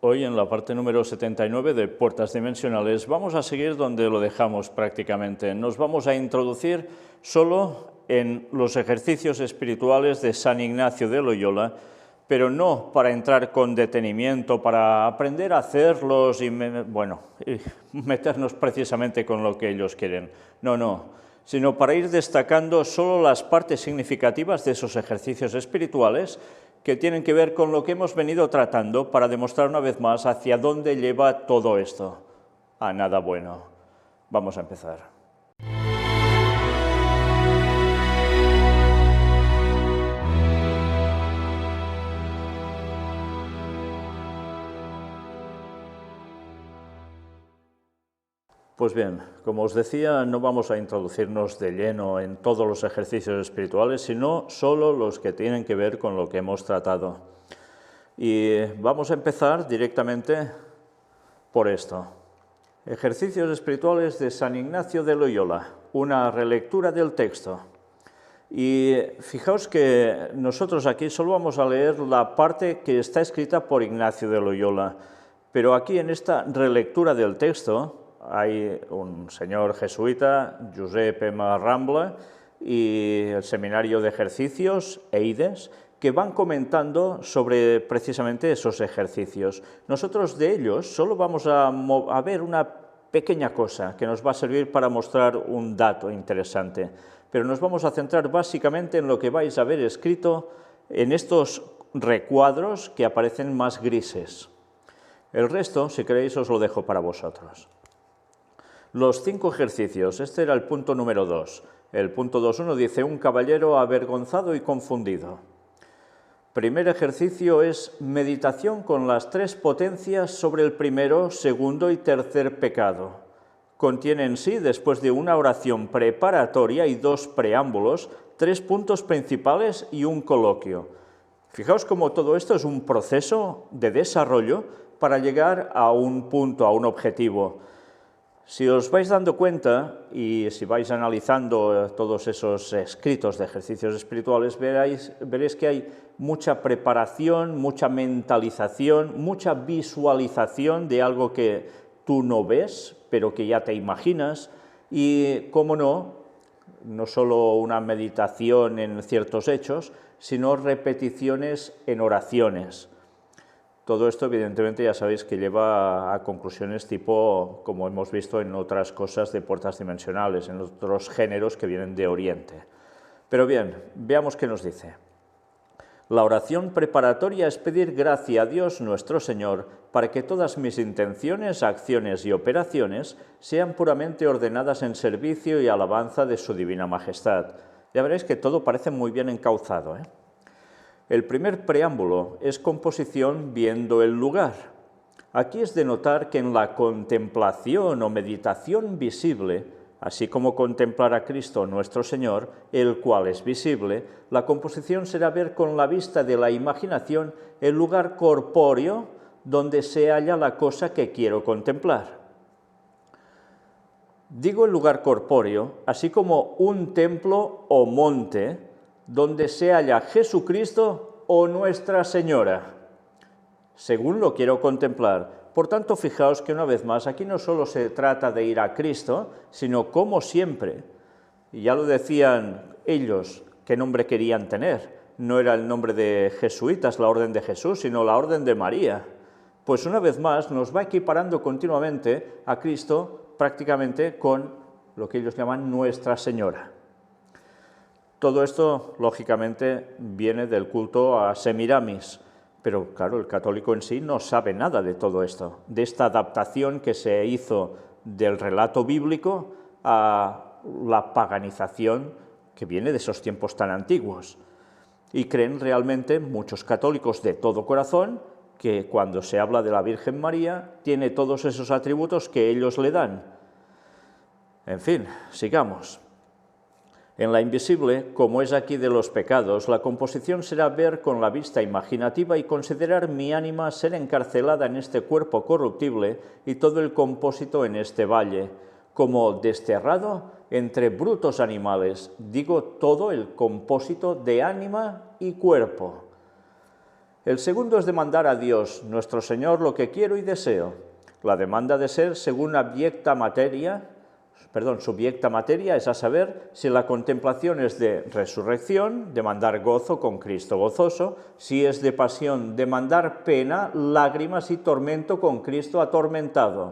Hoy en la parte número 79 de Puertas Dimensionales vamos a seguir donde lo dejamos prácticamente. Nos vamos a introducir solo en los ejercicios espirituales de San Ignacio de Loyola, pero no para entrar con detenimiento, para aprender a hacerlos y meternos precisamente con lo que ellos quieren. No, sino para ir destacando solo las partes significativas de esos ejercicios espirituales que tienen que ver con lo que hemos venido tratando para demostrar una vez más hacia dónde lleva todo esto. A nada bueno. Vamos a empezar. Pues bien, como os decía, no vamos a introducirnos de lleno en todos los ejercicios espirituales, sino solo los que tienen que ver con lo que hemos tratado. Y vamos a empezar directamente por esto. Ejercicios espirituales de San Ignacio de Loyola, una relectura del texto. Y fijaos que nosotros aquí solo vamos a leer la parte que está escrita por Ignacio de Loyola, pero aquí en esta relectura del texto hay un señor jesuita, Josep M. Rambla, y el Seminario de Ejercicios, EIDES, que van comentando sobre precisamente esos ejercicios. Nosotros de ellos solo vamos a ver una pequeña cosa que nos va a servir para mostrar un dato interesante, pero nos vamos a centrar básicamente en lo que vais a ver escrito en estos recuadros que aparecen más grises. El resto, si queréis, os lo dejo para vosotros. Los 5 ejercicios, este era el punto número 2. El punto 2.1 dice, un caballero avergonzado y confundido. Primer ejercicio es meditación con las 3 potencias sobre el primero, segundo y tercer pecado. Contiene en sí, después de una oración preparatoria y 2 preámbulos, 3 puntos principales y un coloquio. Fijaos cómo todo esto es un proceso de desarrollo para llegar a un punto, a un objetivo. Si os vais dando cuenta y si vais analizando todos esos escritos de ejercicios espirituales, veréis que hay mucha preparación, mucha mentalización, mucha visualización de algo que tú no ves, pero que ya te imaginas, y, cómo no solo una meditación en ciertos hechos, sino repeticiones en oraciones. Todo esto, evidentemente, ya sabéis que lleva a conclusiones tipo, como hemos visto en otras cosas de puertas dimensionales, en otros géneros que vienen de Oriente. Pero bien, veamos qué nos dice. La oración preparatoria es pedir gracia a Dios nuestro Señor para que todas mis intenciones, acciones y operaciones sean puramente ordenadas en servicio y alabanza de su divina majestad. Ya veréis que todo parece muy bien encauzado, ¿eh? El primer preámbulo es composición viendo el lugar. Aquí es de notar que en la contemplación o meditación visible, así como contemplar a Cristo nuestro Señor, el cual es visible, la composición será ver con la vista de la imaginación el lugar corpóreo donde se halla la cosa que quiero contemplar. Digo el lugar corpóreo, así como un templo o monte, donde se halla Jesucristo o Nuestra Señora, según lo quiero contemplar. Por tanto, fijaos que una vez más, aquí no solo se trata de ir a Cristo, sino como siempre, y ya lo decían ellos, qué nombre querían tener. No era el nombre de jesuitas, la Orden de Jesús, sino la Orden de María. Pues una vez más nos va equiparando continuamente a Cristo prácticamente con lo que ellos llaman Nuestra Señora. Todo esto, lógicamente, viene del culto a Semiramis, pero claro, el católico en sí no sabe nada de todo esto, de esta adaptación que se hizo del relato bíblico a la paganización que viene de esos tiempos tan antiguos. Y creen realmente muchos católicos de todo corazón que cuando se habla de la Virgen María tiene todos esos atributos que ellos le dan. En fin, sigamos. En la invisible, como es aquí de los pecados, la composición será ver con la vista imaginativa y considerar mi ánima ser encarcelada en este cuerpo corruptible y todo el compósito en este valle, como desterrado entre brutos animales, digo todo el compósito de ánima y cuerpo. El segundo es demandar a Dios, nuestro Señor, lo que quiero y deseo. La demanda de ser según subyecta materia, es a saber, si la contemplación es de resurrección, demandar gozo con Cristo gozoso, si es de pasión, demandar pena, lágrimas y tormento con Cristo atormentado.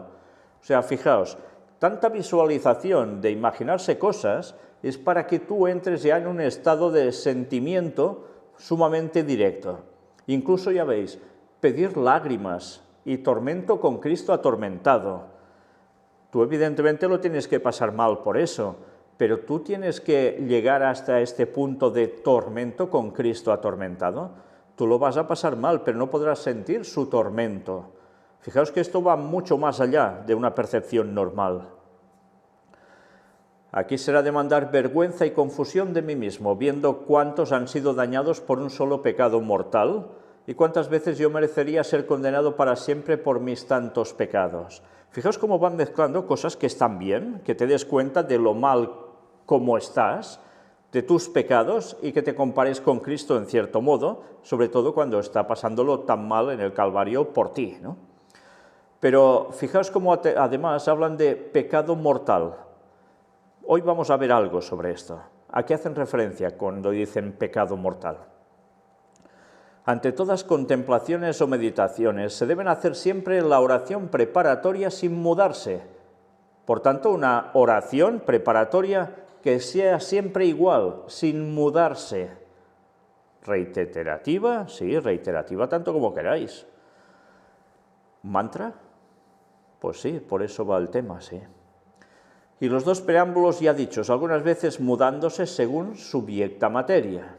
O sea, fijaos, tanta visualización de imaginarse cosas es para que tú entres ya en un estado de sentimiento sumamente directo. Incluso, ya veis, pedir lágrimas y tormento con Cristo atormentado. Tú evidentemente lo tienes que pasar mal por eso, pero tú tienes que llegar hasta este punto de tormento con Cristo atormentado. Tú lo vas a pasar mal, pero no podrás sentir su tormento. Fijaos que esto va mucho más allá de una percepción normal. Aquí será demandar vergüenza y confusión de mí mismo, viendo cuántos han sido dañados por un solo pecado mortal y cuántas veces yo merecería ser condenado para siempre por mis tantos pecados. Fijaos cómo van mezclando cosas que están bien, que te des cuenta de lo mal como estás, de tus pecados y que te compares con Cristo en cierto modo, sobre todo cuando está pasándolo tan mal en el Calvario por ti, ¿no? Pero fijaos cómo además hablan de pecado mortal. Hoy vamos a ver algo sobre esto. ¿A qué hacen referencia cuando dicen pecado mortal? Ante todas contemplaciones o meditaciones se deben hacer siempre la oración preparatoria sin mudarse. Por tanto, una oración preparatoria que sea siempre igual, sin mudarse. Reiterativa, sí, reiterativa tanto como queráis. ¿Mantra? Pues sí, por eso va el tema, sí. Y los dos preámbulos ya dichos, algunas veces mudándose según subyecta materia.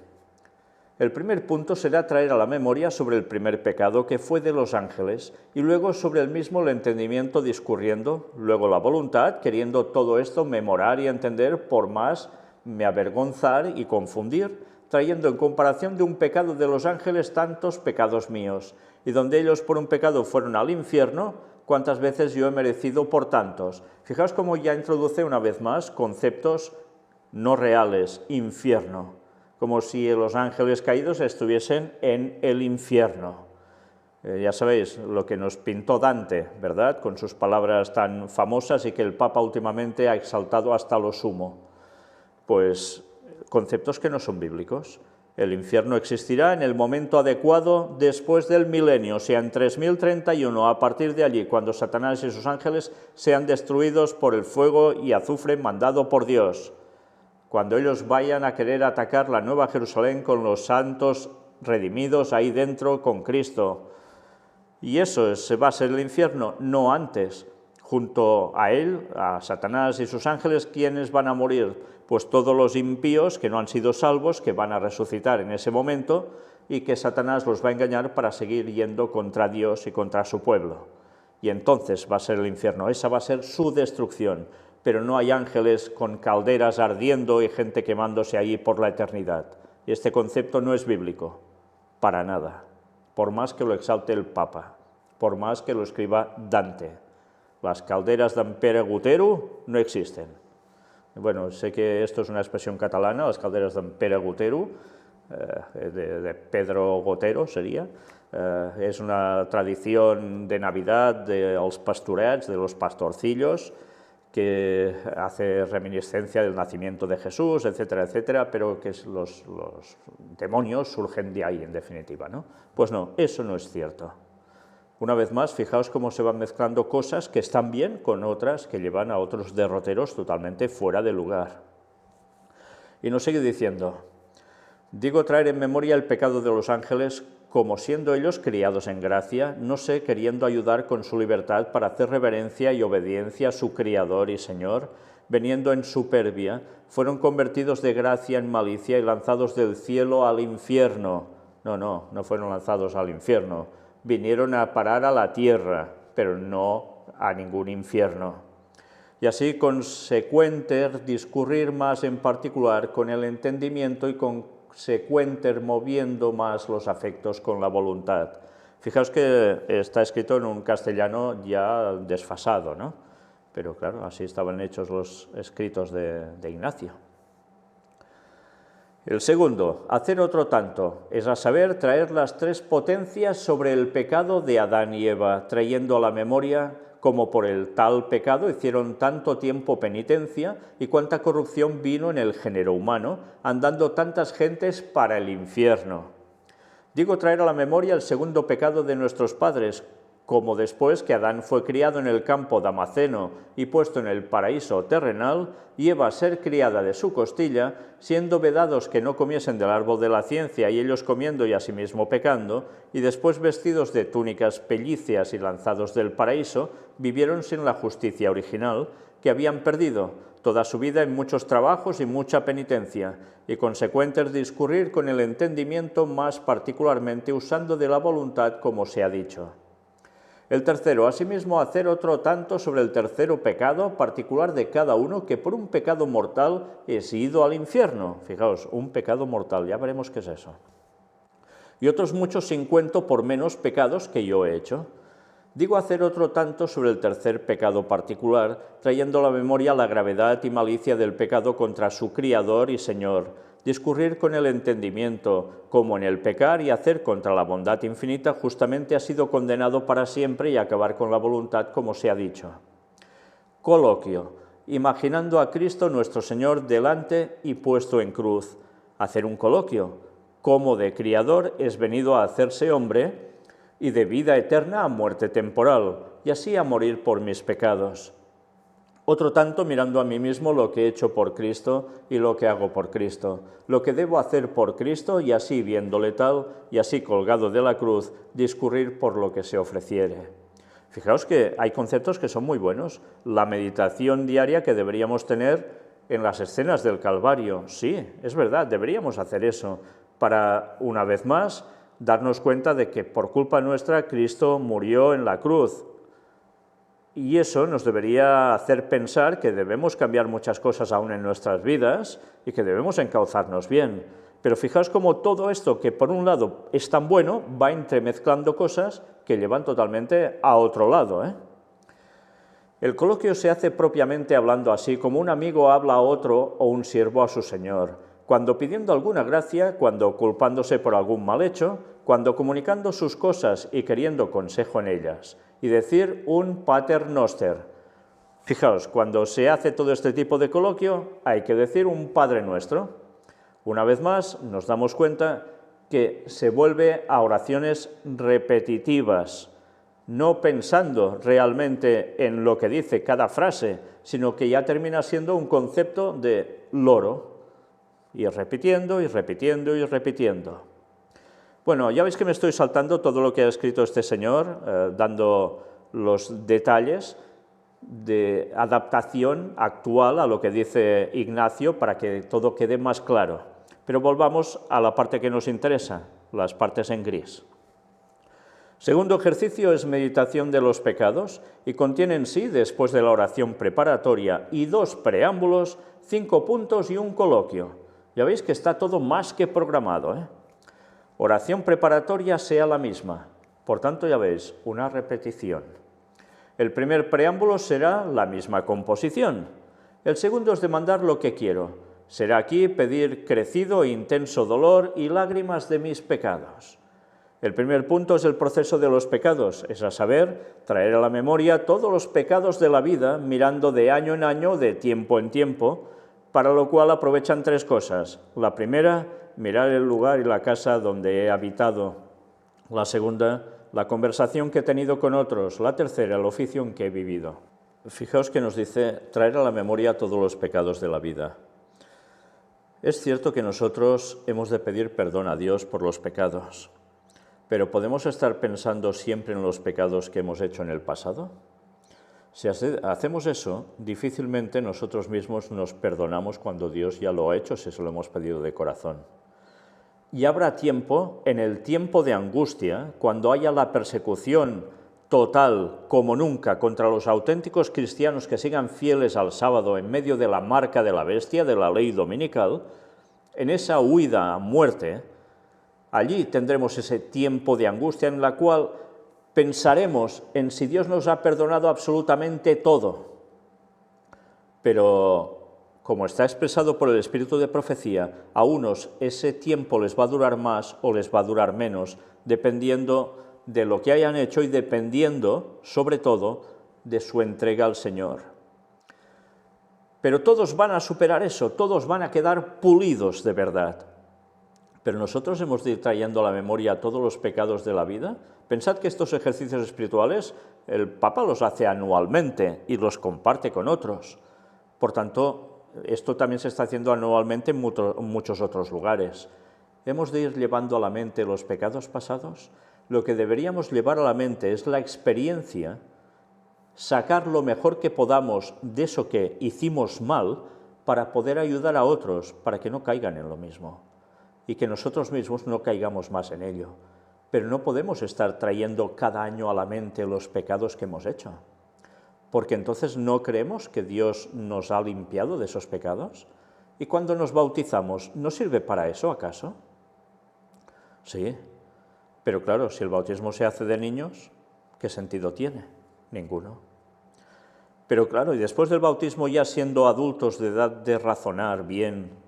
El primer punto será traer a la memoria sobre el primer pecado que fue de los ángeles y luego sobre el mismo el entendimiento discurriendo, luego la voluntad, queriendo todo esto memorar y entender por más me avergonzar y confundir, trayendo en comparación de un pecado de los ángeles tantos pecados míos, y donde ellos por un pecado fueron al infierno, cuántas veces yo he merecido por tantos. Fijaos cómo ya introduce una vez más conceptos no reales, infierno, como si los ángeles caídos estuviesen en el infierno. Ya sabéis lo que nos pintó Dante, ¿verdad?, con sus palabras tan famosas y que el Papa últimamente ha exaltado hasta lo sumo. Pues conceptos que no son bíblicos. El infierno existirá en el momento adecuado después del milenio, o sea, en 3031, a partir de allí, cuando Satanás y sus ángeles sean destruidos por el fuego y azufre mandado por Dios, cuando ellos vayan a querer atacar la Nueva Jerusalén con los santos redimidos ahí dentro con Cristo. Y eso va a ser el infierno, no antes. Junto a él, a Satanás y sus ángeles, ¿quiénes van a morir? Pues todos los impíos que no han sido salvos, que van a resucitar en ese momento y que Satanás los va a engañar para seguir yendo contra Dios y contra su pueblo. Y entonces va a ser el infierno, esa va a ser su destrucción, pero no hay ángeles con calderas ardiendo y gente quemándose ahí por la eternidad. Y este concepto no es bíblico, para nada, por más que lo exalte el Papa, por más que lo escriba Dante. Las calderas d'en Pere Gotero no existen. Bueno, sé que esto es una expresión catalana, las calderas d'en Pere Gotero, de Pedro Gotero sería. Es una tradición de Navidad de los pastorets, de los pastorcillos, que hace reminiscencia del nacimiento de Jesús, etcétera, etcétera, pero que los demonios surgen de ahí, en definitiva, ¿no? Pues no, eso no es cierto. Una vez más, fijaos cómo se van mezclando cosas que están bien con otras que llevan a otros derroteros totalmente fuera de lugar. Y nos sigue diciendo, digo traer en memoria el pecado de los ángeles, como siendo ellos criados en gracia, no sé, queriendo ayudar con su libertad para hacer reverencia y obediencia a su Criador y Señor, veniendo en superbia, fueron convertidos de gracia en malicia y lanzados del cielo al infierno. No fueron lanzados al infierno. Vinieron a parar a la tierra, pero no a ningún infierno. Y así consecuenter discurrir más en particular con el entendimiento y consecuenter moviendo más los afectos con la voluntad. Fijaos que está escrito en un castellano ya desfasado, ¿no? Pero claro, así estaban hechos los escritos de Ignacio. El segundo, hacer otro tanto, es a saber, traer las tres potencias sobre el pecado de Adán y Eva, trayendo a la memoria cómo por el tal pecado hicieron tanto tiempo penitencia y cuánta corrupción vino en el género humano, andando tantas gentes para el infierno. Digo traer a la memoria el segundo pecado de nuestros padres, como después que Adán fue criado en el campo damasceno y puesto en el paraíso terrenal, y Eva ser criada de su costilla, siendo vedados que no comiesen del árbol de la ciencia y ellos comiendo y asimismo pecando, y después vestidos de túnicas pellíceas y lanzados del paraíso, vivieron sin la justicia original, que habían perdido toda su vida en muchos trabajos y mucha penitencia, y consecuentes discurrir con el entendimiento más particularmente usando de la voluntad como se ha dicho. El tercero, asimismo, hacer otro tanto sobre el tercero pecado particular de cada uno, que por un pecado mortal es ido al infierno. Fijaos, un pecado mortal, ya veremos qué es eso. Y otros muchos sin cuento por menos pecados que yo he hecho. Digo hacer otro tanto sobre el tercer pecado particular, trayendo a la memoria la gravedad y malicia del pecado contra su Criador y Señor, discurrir con el entendimiento, como en el pecar y hacer contra la bondad infinita justamente ha sido condenado para siempre y acabar con la voluntad como se ha dicho. Coloquio, imaginando a Cristo nuestro Señor delante y puesto en cruz. Hacer un coloquio, como de Criador es venido a hacerse hombre y de vida eterna a muerte temporal, y así a morir por mis pecados. Otro tanto mirando a mí mismo lo que he hecho por Cristo y lo que hago por Cristo, lo que debo hacer por Cristo y así viéndole tal, y así colgado de la cruz, discurrir por lo que se ofreciere. Fijaos que hay conceptos que son muy buenos. La meditación diaria que deberíamos tener en las escenas del Calvario. Sí, es verdad, deberíamos hacer eso para, una vez más, darnos cuenta de que por culpa nuestra Cristo murió en la cruz. Y eso nos debería hacer pensar que debemos cambiar muchas cosas aún en nuestras vidas y que debemos encauzarnos bien. Pero fijaos cómo todo esto, que por un lado es tan bueno, va entremezclando cosas que llevan totalmente a otro lado, ¿eh? El coloquio se hace propiamente hablando así, como un amigo habla a otro o un siervo a su señor, cuando pidiendo alguna gracia, cuando culpándose por algún mal hecho, cuando comunicando sus cosas y queriendo consejo en ellas, y decir un pater noster. Fijaos, cuando se hace todo este tipo de coloquio, hay que decir un Padre Nuestro. Una vez más, nos damos cuenta que se vuelve a oraciones repetitivas, no pensando realmente en lo que dice cada frase, sino que ya termina siendo un concepto de loro, y repitiendo, y repitiendo, y repitiendo. Bueno, ya veis que me estoy saltando todo lo que ha escrito este señor, dando los detalles de adaptación actual a lo que dice Ignacio para que todo quede más claro. Pero volvamos a la parte que nos interesa, las partes en gris. Segundo ejercicio es meditación de los pecados y contiene en sí, después de la oración preparatoria y 2 preámbulos, 5 puntos y un coloquio. Ya veis que está todo más que programado, ¿eh? Oración preparatoria sea la misma, por tanto ya veis, una repetición. El primer preámbulo será la misma composición. El segundo es demandar lo que quiero. Será aquí pedir crecido e intenso dolor y lágrimas de mis pecados. El primer punto es el proceso de los pecados, es a saber, traer a la memoria todos los pecados de la vida, mirando de año en año, de tiempo en tiempo, para lo cual aprovechan 3 cosas. La primera, mirar el lugar y la casa donde he habitado. La segunda, la conversación que he tenido con otros. La tercera, el oficio en que he vivido. Fijaos que nos dice traer a la memoria todos los pecados de la vida. Es cierto que nosotros hemos de pedir perdón a Dios por los pecados, pero ¿podemos estar pensando siempre en los pecados que hemos hecho en el pasado? Si hacemos eso, difícilmente nosotros mismos nos perdonamos cuando Dios ya lo ha hecho, si se lo hemos pedido de corazón. Y habrá tiempo, en el tiempo de angustia, cuando haya la persecución total como nunca contra los auténticos cristianos que sigan fieles al sábado en medio de la marca de la bestia, de la ley dominical, en esa huida a muerte, allí tendremos ese tiempo de angustia en la cual pensaremos en si Dios nos ha perdonado absolutamente todo, pero como está expresado por el espíritu de profecía, a unos ese tiempo les va a durar más o les va a durar menos, dependiendo de lo que hayan hecho y dependiendo, sobre todo, de su entrega al Señor. Pero todos van a superar eso, todos van a quedar pulidos de verdad. Pero nosotros hemos de ir trayendo a la memoria todos los pecados de la vida. Pensad que estos ejercicios espirituales el Papa los hace anualmente y los comparte con otros. Por tanto, esto también se está haciendo anualmente en muchos otros lugares. ¿Hemos de ir llevando a la mente los pecados pasados? Lo que deberíamos llevar a la mente es la experiencia, sacar lo mejor que podamos de eso que hicimos mal para poder ayudar a otros, para que no caigan en lo mismo y que nosotros mismos no caigamos más en ello. Pero no podemos estar trayendo cada año a la mente los pecados que hemos hecho, porque entonces no creemos que Dios nos ha limpiado de esos pecados. ¿Y cuando nos bautizamos, no sirve para eso acaso? Sí, pero claro, si el bautismo se hace de niños, ¿qué sentido tiene? Ninguno. Pero claro, y después del bautismo, ya siendo adultos de edad de razonar bien,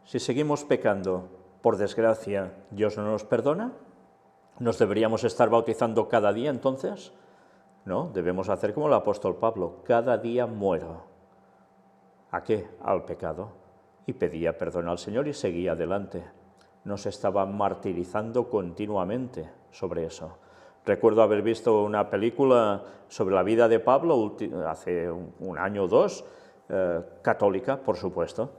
si seguimos pecando, por desgracia, ¿Dios no nos perdona? ¿Nos deberíamos estar bautizando cada día entonces? No, debemos hacer como el apóstol Pablo, cada día muero. ¿A qué? Al pecado. Y pedía perdón al Señor y seguía adelante. No se estaba martirizando continuamente sobre eso. Recuerdo haber visto una película sobre la vida de Pablo hace un año o dos, católica, por supuesto,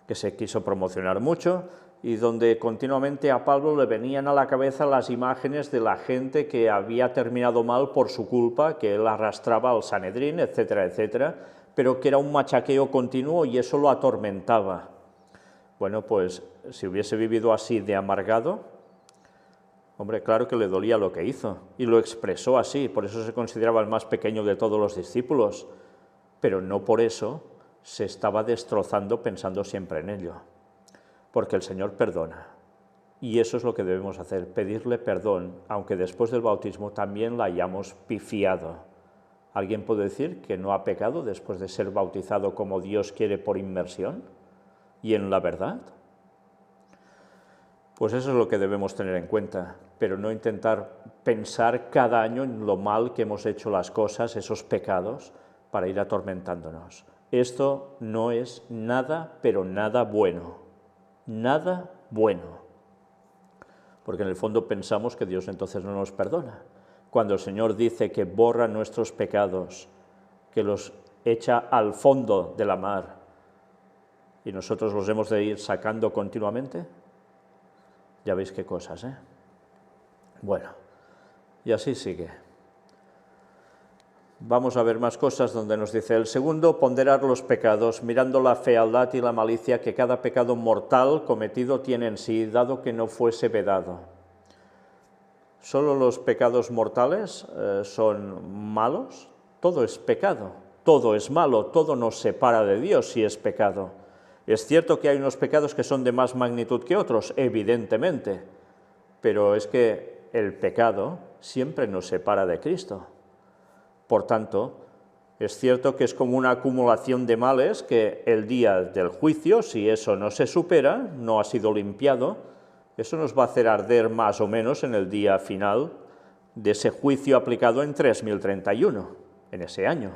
que se quiso promocionar mucho y donde continuamente a Pablo le venían a la cabeza las imágenes de la gente que había terminado mal por su culpa, que él arrastraba al Sanedrín, etcétera, etcétera, pero que era un machaqueo continuo y eso lo atormentaba. Bueno, pues si hubiese vivido así de amargado, hombre, claro que le dolía lo que hizo y lo expresó así, por eso se consideraba el más pequeño de todos los discípulos, pero no por eso se estaba destrozando pensando siempre en ello, porque el Señor perdona. Y eso es lo que debemos hacer, pedirle perdón, aunque después del bautismo también la hayamos pifiado. ¿Alguien puede decir que no ha pecado después de ser bautizado como Dios quiere por inmersión y en la verdad? Pues eso es lo que debemos tener en cuenta, pero no intentar pensar cada año en lo mal que hemos hecho las cosas, esos pecados, para ir atormentándonos. Esto no es nada, pero nada bueno. Nada bueno. Porque en el fondo pensamos que Dios entonces no nos perdona. Cuando el Señor dice que borra nuestros pecados, que los echa al fondo de la mar, y nosotros los hemos de ir sacando continuamente, ya veis qué cosas, ¿eh? Bueno, y así sigue. Vamos a ver más cosas donde nos dice el segundo, ponderar los pecados, mirando la fealdad y la malicia que cada pecado mortal cometido tiene en sí, dado que no fuese vedado. ¿Solo los pecados mortales son malos? Todo es pecado, todo es malo, todo nos separa de Dios si es pecado. Es cierto que hay unos pecados que son de más magnitud que otros, evidentemente, pero es que el pecado siempre nos separa de Cristo. Por tanto, es cierto que es como una acumulación de males que el día del juicio, si eso no se supera, no ha sido limpiado, eso nos va a hacer arder más o menos en el día final de ese juicio aplicado en 3031, en ese año.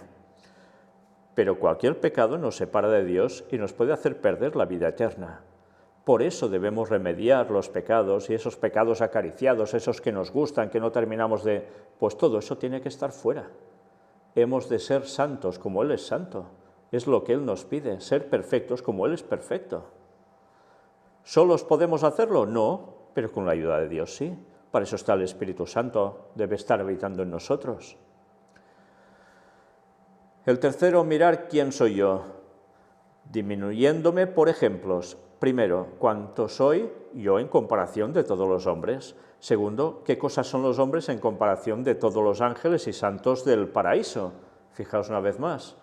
Pero cualquier pecado nos separa de Dios y nos puede hacer perder la vida eterna. Por eso debemos remediar los pecados y esos pecados acariciados, esos que nos gustan, que no terminamos de... Pues todo eso tiene que estar fuera. Hemos de ser santos como Él es santo. Es lo que Él nos pide, ser perfectos como Él es perfecto. ¿Solos podemos hacerlo? No, pero con la ayuda de Dios sí. Para eso está el Espíritu Santo, debe estar habitando en nosotros. El tercero, mirar quién soy yo, disminuyéndome por ejemplos. Primero, cuánto soy yo en comparación de todos los hombres. Segundo, qué cosas son los hombres en comparación de todos los ángeles y santos del paraíso. Fijaos una vez más.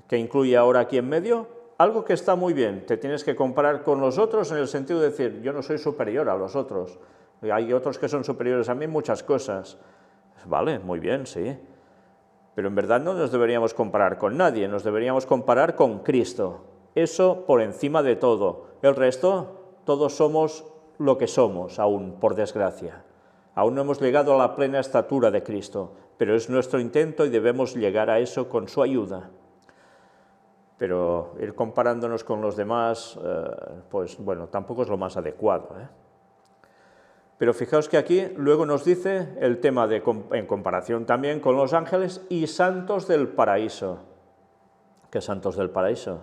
¿Qué incluye ahora aquí en medio? Algo que está muy bien. Te tienes que comparar con los otros en el sentido de decir, yo no soy superior a los otros. Hay otros que son superiores a mí en muchas cosas. Vale, muy bien, sí. Pero en verdad no nos deberíamos comparar con nadie, nos deberíamos comparar con Cristo. Eso por encima de todo. El resto, todos somos lo que somos aún, por desgracia. Aún no hemos llegado a la plena estatura de Cristo, pero es nuestro intento y debemos llegar a eso con su ayuda. Pero ir comparándonos con los demás, pues bueno, tampoco es lo más adecuado, ¿eh? Pero fijaos que aquí luego nos dice el tema en comparación también con los ángeles y santos del paraíso. ¿Qué santos del paraíso?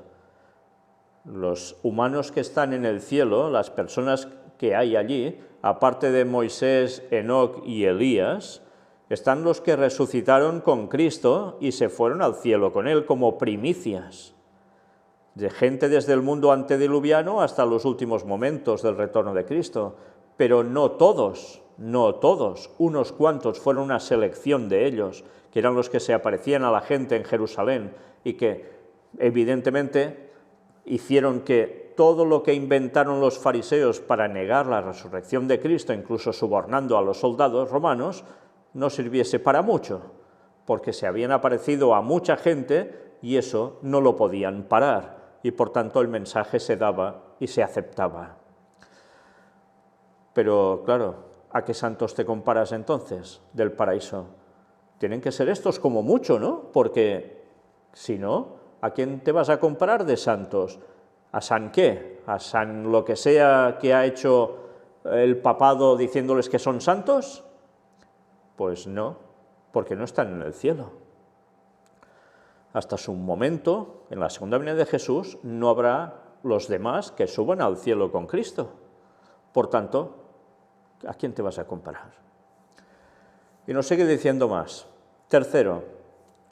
Los humanos que están en el cielo, las personas que hay allí, aparte de Moisés, Enoc y Elías, están los que resucitaron con Cristo y se fueron al cielo con Él como primicias, de gente desde el mundo antediluviano hasta los últimos momentos del retorno de Cristo. Pero no todos, unos cuantos, fueron una selección de ellos, que eran los que se aparecían a la gente en Jerusalén y que evidentemente hicieron que todo lo que inventaron los fariseos para negar la resurrección de Cristo, incluso sobornando a los soldados romanos, no sirviese para mucho, porque se habían aparecido a mucha gente y eso no lo podían parar, y por tanto el mensaje se daba y se aceptaba. Pero claro, ¿a qué santos te comparas entonces del paraíso? Tienen que ser estos como mucho, ¿no? Porque si no, ¿a quién te vas a comparar de santos? ¿A San qué? ¿A San lo que sea que ha hecho el papado diciéndoles que son santos? Pues no, porque no están en el cielo. Hasta su momento, en la segunda venida de Jesús, no habrá los demás que suban al cielo con Cristo. Por tanto, ¿a quién te vas a comparar? Y nos sigue diciendo más. Tercero,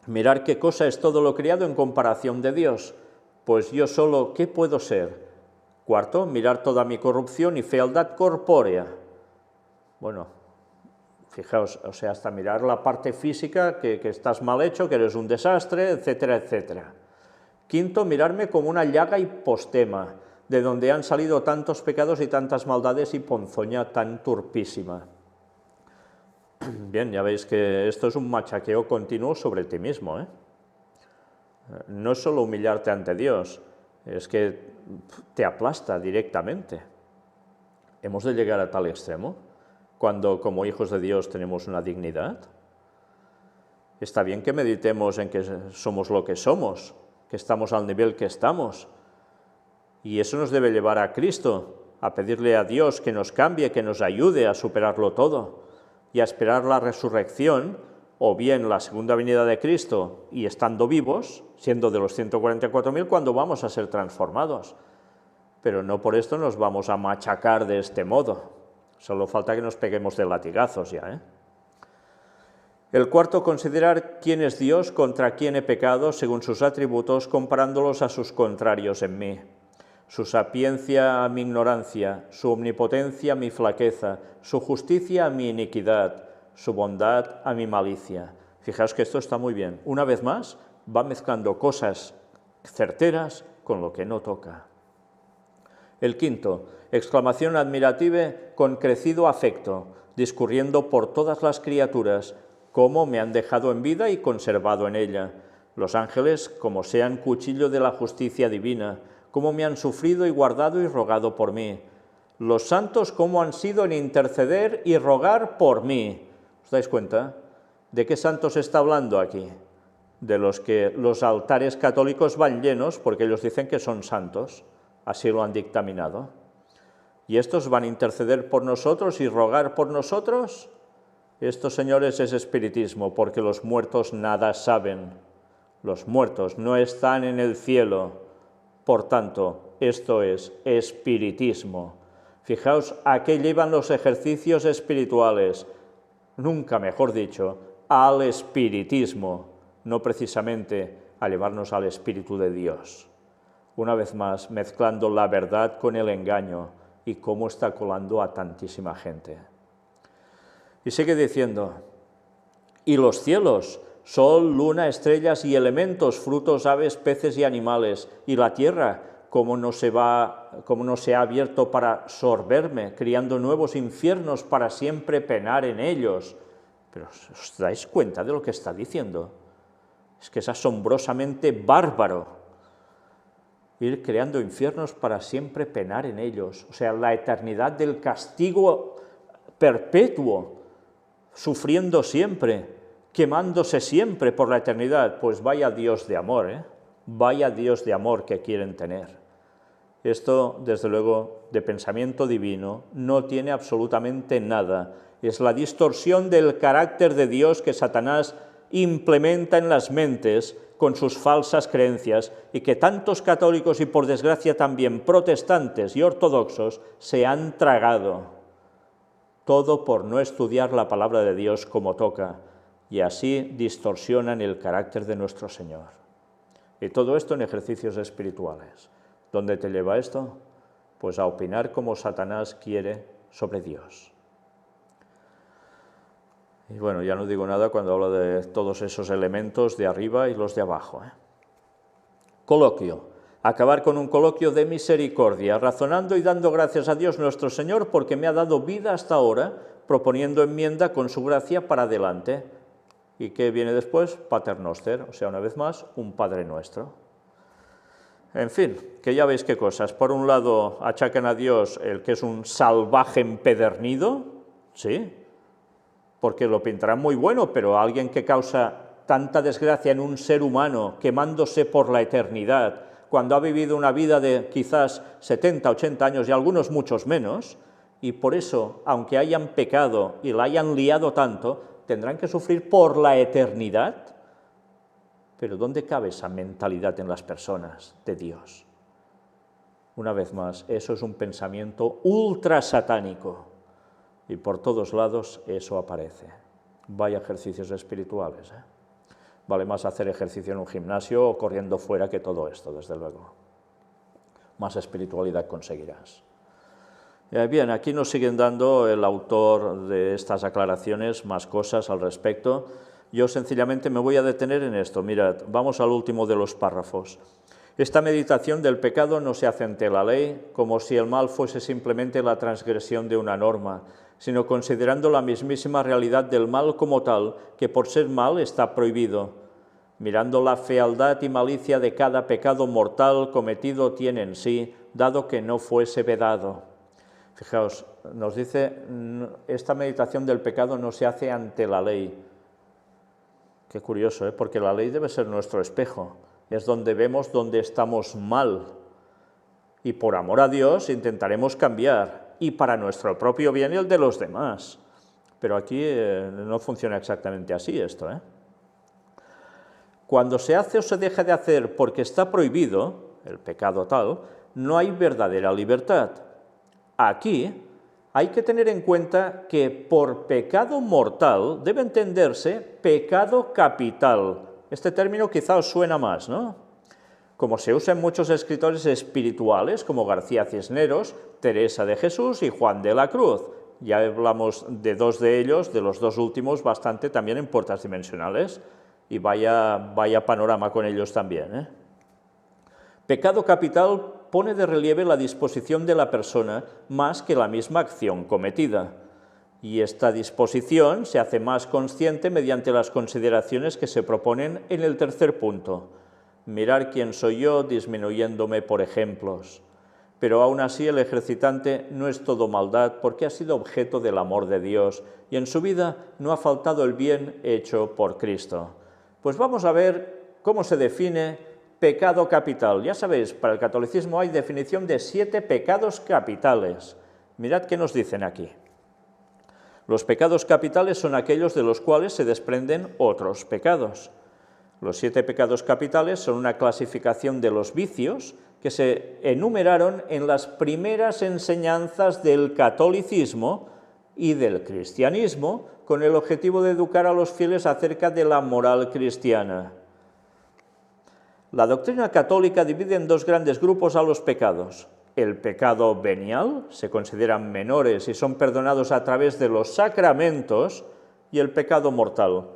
mirar qué cosa es todo lo criado en comparación de Dios. Pues yo solo, ¿qué puedo ser? Cuarto, mirar toda mi corrupción y fealdad corpórea. Bueno, fijaos, o sea, hasta mirar la parte física, que estás mal hecho, que eres un desastre, etcétera, etcétera. Quinto, mirarme como una llaga hipostema, de donde han salido tantos pecados y tantas maldades y ponzoña tan turpísima. Bien, ya veis que esto es un machaqueo continuo sobre ti mismo, ¿eh? No es solo humillarte ante Dios, es que te aplasta directamente. ¿Hemos de llegar a tal extremo cuando como hijos de Dios tenemos una dignidad? Está bien que meditemos en que somos lo que somos, que estamos al nivel que estamos, y eso nos debe llevar a Cristo, a pedirle a Dios que nos cambie, que nos ayude a superarlo todo y a esperar la resurrección o bien la segunda venida de Cristo y estando vivos, siendo de los 144.000, cuando vamos a ser transformados. Pero no por esto nos vamos a machacar de este modo. Solo falta que nos peguemos de latigazos ya, ¿eh? El cuarto, considerar quién es Dios, contra quién he pecado, según sus atributos, comparándolos a sus contrarios en mí. Su sapiencia a mi ignorancia, su omnipotencia a mi flaqueza, su justicia a mi iniquidad, su bondad a mi malicia. Fijaos que esto está muy bien. Una vez más, va mezclando cosas certeras con lo que no toca. El quinto, exclamación admirativa con crecido afecto, discurriendo por todas las criaturas, cómo me han dejado en vida y conservado en ella. Los ángeles, como sean cuchillo de la justicia divina, cómo me han sufrido y guardado y rogado por mí. Los santos, cómo han sido en interceder y rogar por mí. ¿Os dais cuenta? ¿De qué santos está hablando aquí? De los que los altares católicos van llenos porque ellos dicen que son santos, así lo han dictaminado. ¿Y estos van a interceder por nosotros y rogar por nosotros? Estos, señores, es espiritismo, porque los muertos nada saben. Los muertos no están en el cielo. Por tanto, esto es espiritismo. Fijaos a qué llevan los ejercicios espirituales, nunca mejor dicho, al espiritismo, no precisamente a llevarnos al Espíritu de Dios. Una vez más, mezclando la verdad con el engaño y cómo está colando a tantísima gente. Y sigue diciendo, y los cielos, sol, luna, estrellas y elementos, frutos, aves, peces y animales, y la tierra, como no se ha abierto para sorberme, criando nuevos infiernos para siempre penar en ellos. Pero ¿os dais cuenta de lo que está diciendo? Es que es asombrosamente bárbaro. ir creando infiernos para siempre penar en ellos, o sea, la eternidad del castigo perpetuo, sufriendo siempre, quemándose siempre por la eternidad. Pues vaya Dios de amor, vaya Dios de amor que quieren tener. Esto, desde luego, de pensamiento divino, no tiene absolutamente nada. Es la distorsión del carácter de Dios que Satanás implementa en las mentes con sus falsas creencias y que tantos católicos y, por desgracia, también protestantes y ortodoxos se han tragado. Todo por no estudiar la palabra de Dios como toca, y así distorsionan el carácter de nuestro Señor. Y todo esto en ejercicios espirituales. ¿Dónde te lleva esto? Pues a opinar como Satanás quiere sobre Dios. Y bueno, ya no digo nada cuando hablo de todos esos elementos de arriba y los de abajo. Coloquio. Acabar con un coloquio de misericordia, razonando y dando gracias a Dios nuestro Señor porque me ha dado vida hasta ahora, proponiendo enmienda con su gracia para adelante. ¿Y qué viene después? Pater Noster, o sea, una vez más, un Padre Nuestro. En fin, que ya veis qué cosas. Por un lado, achacan a Dios el que es un salvaje empedernido, ¿sí?, porque lo pintarán muy bueno, pero alguien que causa tanta desgracia en un ser humano, quemándose por la eternidad, cuando ha vivido una vida de quizás 70, 80 años y algunos muchos menos, y por eso, aunque hayan pecado y la hayan liado tanto, tendrán que sufrir por la eternidad. Pero ¿dónde cabe esa mentalidad en las personas de Dios? Una vez más, eso es un pensamiento ultra satánico. Y por todos lados eso aparece. Vaya ejercicios espirituales, Vale más hacer ejercicio en un gimnasio o corriendo fuera que todo esto, desde luego. Más espiritualidad conseguirás. Bien, aquí nos siguen dando el autor de estas aclaraciones más cosas al respecto. Yo sencillamente me voy a detener en esto. Mirad, vamos al último de los párrafos. Esta meditación del pecado no se hace ante la ley, como si el mal fuese simplemente la transgresión de una norma, sino considerando la mismísima realidad del mal como tal, que por ser mal está prohibido. Mirando la fealdad y malicia de cada pecado mortal cometido tiene en sí, dado que no fuese vedado. Fijaos, nos dice, esta meditación del pecado no se hace ante la ley. Qué curioso, porque la ley debe ser nuestro espejo, es donde vemos dónde estamos mal. Y por amor a Dios intentaremos cambiar, y para nuestro propio bien y el de los demás. Pero aquí no funciona exactamente así esto. Cuando se hace o se deja de hacer porque está prohibido, el pecado tal, no hay verdadera libertad. Aquí hay que tener en cuenta que por pecado mortal debe entenderse pecado capital. Este término quizá os suena más, ¿no? Como se usa en muchos escritores espirituales, como García Cisneros, Teresa de Jesús y Juan de la Cruz. Ya hablamos de dos de ellos, de los dos últimos, bastante también en Puertas Dimensionales, y vaya panorama con ellos también. Pecado capital pone de relieve la disposición de la persona más que la misma acción cometida. Y esta disposición se hace más consciente mediante las consideraciones que se proponen en el tercer punto. Mirar quién soy yo disminuyéndome por ejemplos. Pero aún así el ejercitante no es todo maldad porque ha sido objeto del amor de Dios y en su vida no ha faltado el bien hecho por Cristo. Pues vamos a ver cómo se define pecado capital. Ya sabéis, para el catolicismo hay definición de 7 pecados capitales. Mirad qué nos dicen aquí. Los pecados capitales son aquellos de los cuales se desprenden otros pecados. Los 7 pecados capitales son una clasificación de los vicios que se enumeraron en las primeras enseñanzas del catolicismo y del cristianismo con el objetivo de educar a los fieles acerca de la moral cristiana. La doctrina católica divide en 2 grandes grupos a los pecados. El pecado venial, se consideran menores y son perdonados a través de los sacramentos, y el pecado mortal.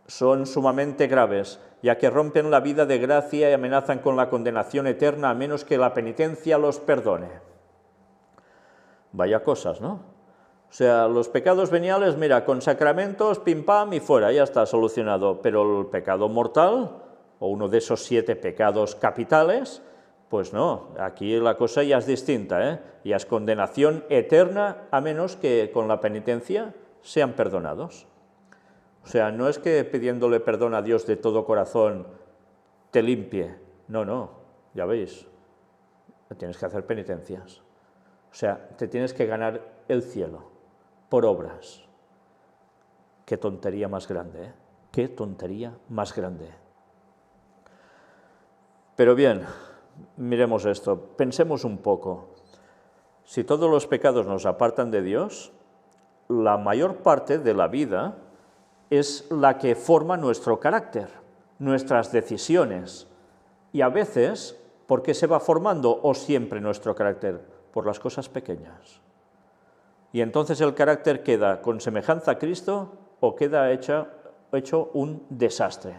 Son sumamente graves, ya que rompen la vida de gracia y amenazan con la condenación eterna a menos que la penitencia los perdone. Vaya cosas, ¿no? O sea, los pecados veniales, mira, con sacramentos, pim pam y fuera, ya está solucionado. Pero el pecado mortal, o uno de esos 7 pecados capitales, Pues no, aquí la cosa ya es distinta, ¿eh? Ya es condenación eterna, a menos que con la penitencia sean perdonados. O sea, no es que pidiéndole perdón a Dios de todo corazón te limpie, no, ya veis, tienes que hacer penitencias. O sea, te tienes que ganar el cielo por obras. Qué tontería más grande, ¿eh? Qué tontería más grande. Pero bien, miremos esto, pensemos un poco. Si todos los pecados nos apartan de Dios, la mayor parte de la vida es la que forma nuestro carácter, nuestras decisiones. Y a veces, ¿por qué se va formando o siempre nuestro carácter? Por las cosas pequeñas. Y entonces el carácter queda con semejanza a Cristo o queda hecho un desastre.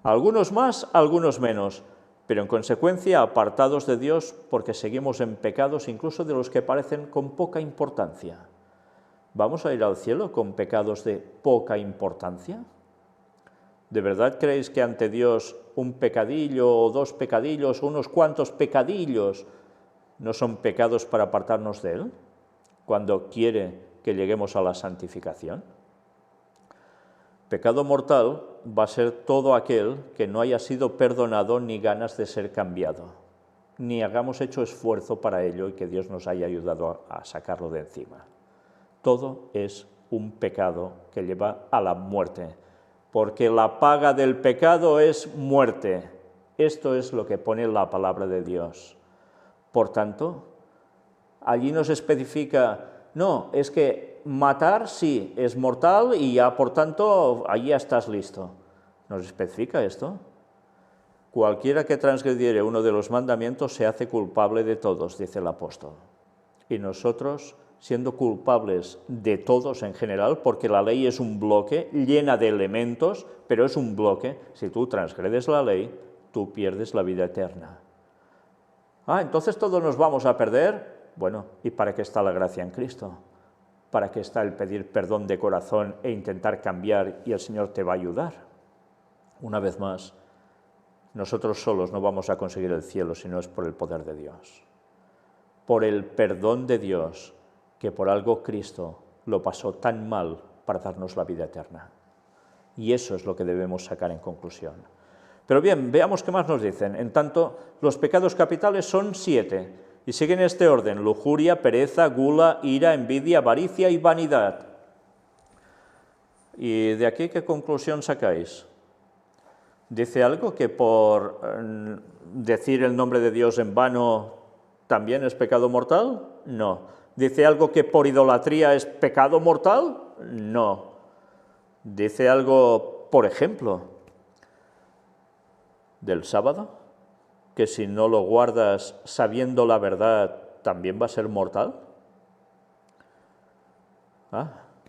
Algunos más, algunos menos, pero en consecuencia apartados de Dios porque seguimos en pecados incluso de los que parecen con poca importancia. ¿Vamos a ir al cielo con pecados de poca importancia? ¿De verdad creéis que ante Dios un pecadillo o dos pecadillos o unos cuantos pecadillos no son pecados para apartarnos de Él cuando quiere que lleguemos a la santificación? Pecado mortal va a ser todo aquel que no haya sido perdonado ni ganas de ser cambiado, ni hagamos hecho esfuerzo para ello y que Dios nos haya ayudado a sacarlo de encima. Todo es un pecado que lleva a la muerte, porque la paga del pecado es muerte. Esto es lo que pone la palabra de Dios. Por tanto, allí nos especifica, no, es que matar sí, es mortal y ya por tanto, allí ya estás listo. ¿Nos especifica esto? Cualquiera que transgrediere uno de los mandamientos se hace culpable de todos, dice el apóstol. Y nosotros, siendo culpables de todos en general, porque la ley es un bloque llena de elementos, pero es un bloque, si tú transgredes la ley, tú pierdes la vida eterna. Entonces todos nos vamos a perder. Bueno, ¿y para qué está la gracia en Cristo? ¿Para qué está el pedir perdón de corazón e intentar cambiar y el Señor te va a ayudar? Una vez más, nosotros solos no vamos a conseguir el cielo si no es por el poder de Dios. Por el perdón de Dios, que por algo Cristo lo pasó tan mal para darnos la vida eterna. Y eso es lo que debemos sacar en conclusión. Pero bien, veamos qué más nos dicen. En tanto, los pecados capitales son 7, y siguen este orden: lujuria, pereza, gula, ira, envidia, avaricia y vanidad. ¿Y de aquí qué conclusión sacáis? ¿Dice algo que por decir el nombre de Dios en vano también es pecado mortal? No. ¿Dice algo que por idolatría es pecado mortal? No. ¿Dice algo, por ejemplo, del sábado, que si no lo guardas sabiendo la verdad, también va a ser mortal?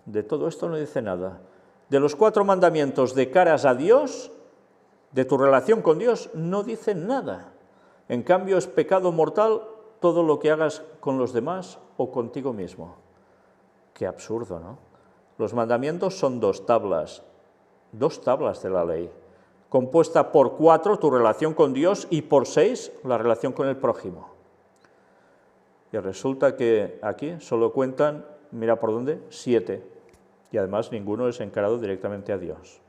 De todo esto no dice nada. De los 4 mandamientos de caras a Dios, de tu relación con Dios, no dice nada. En cambio, es pecado mortal todo lo que hagas con los demás o contigo mismo. Qué absurdo, ¿no? Los mandamientos son 2 tablas de la ley, compuesta por 4, tu relación con Dios, y por 6, la relación con el prójimo. Y resulta que aquí solo cuentan, mira por dónde, 7, y además ninguno es encarado directamente a Dios.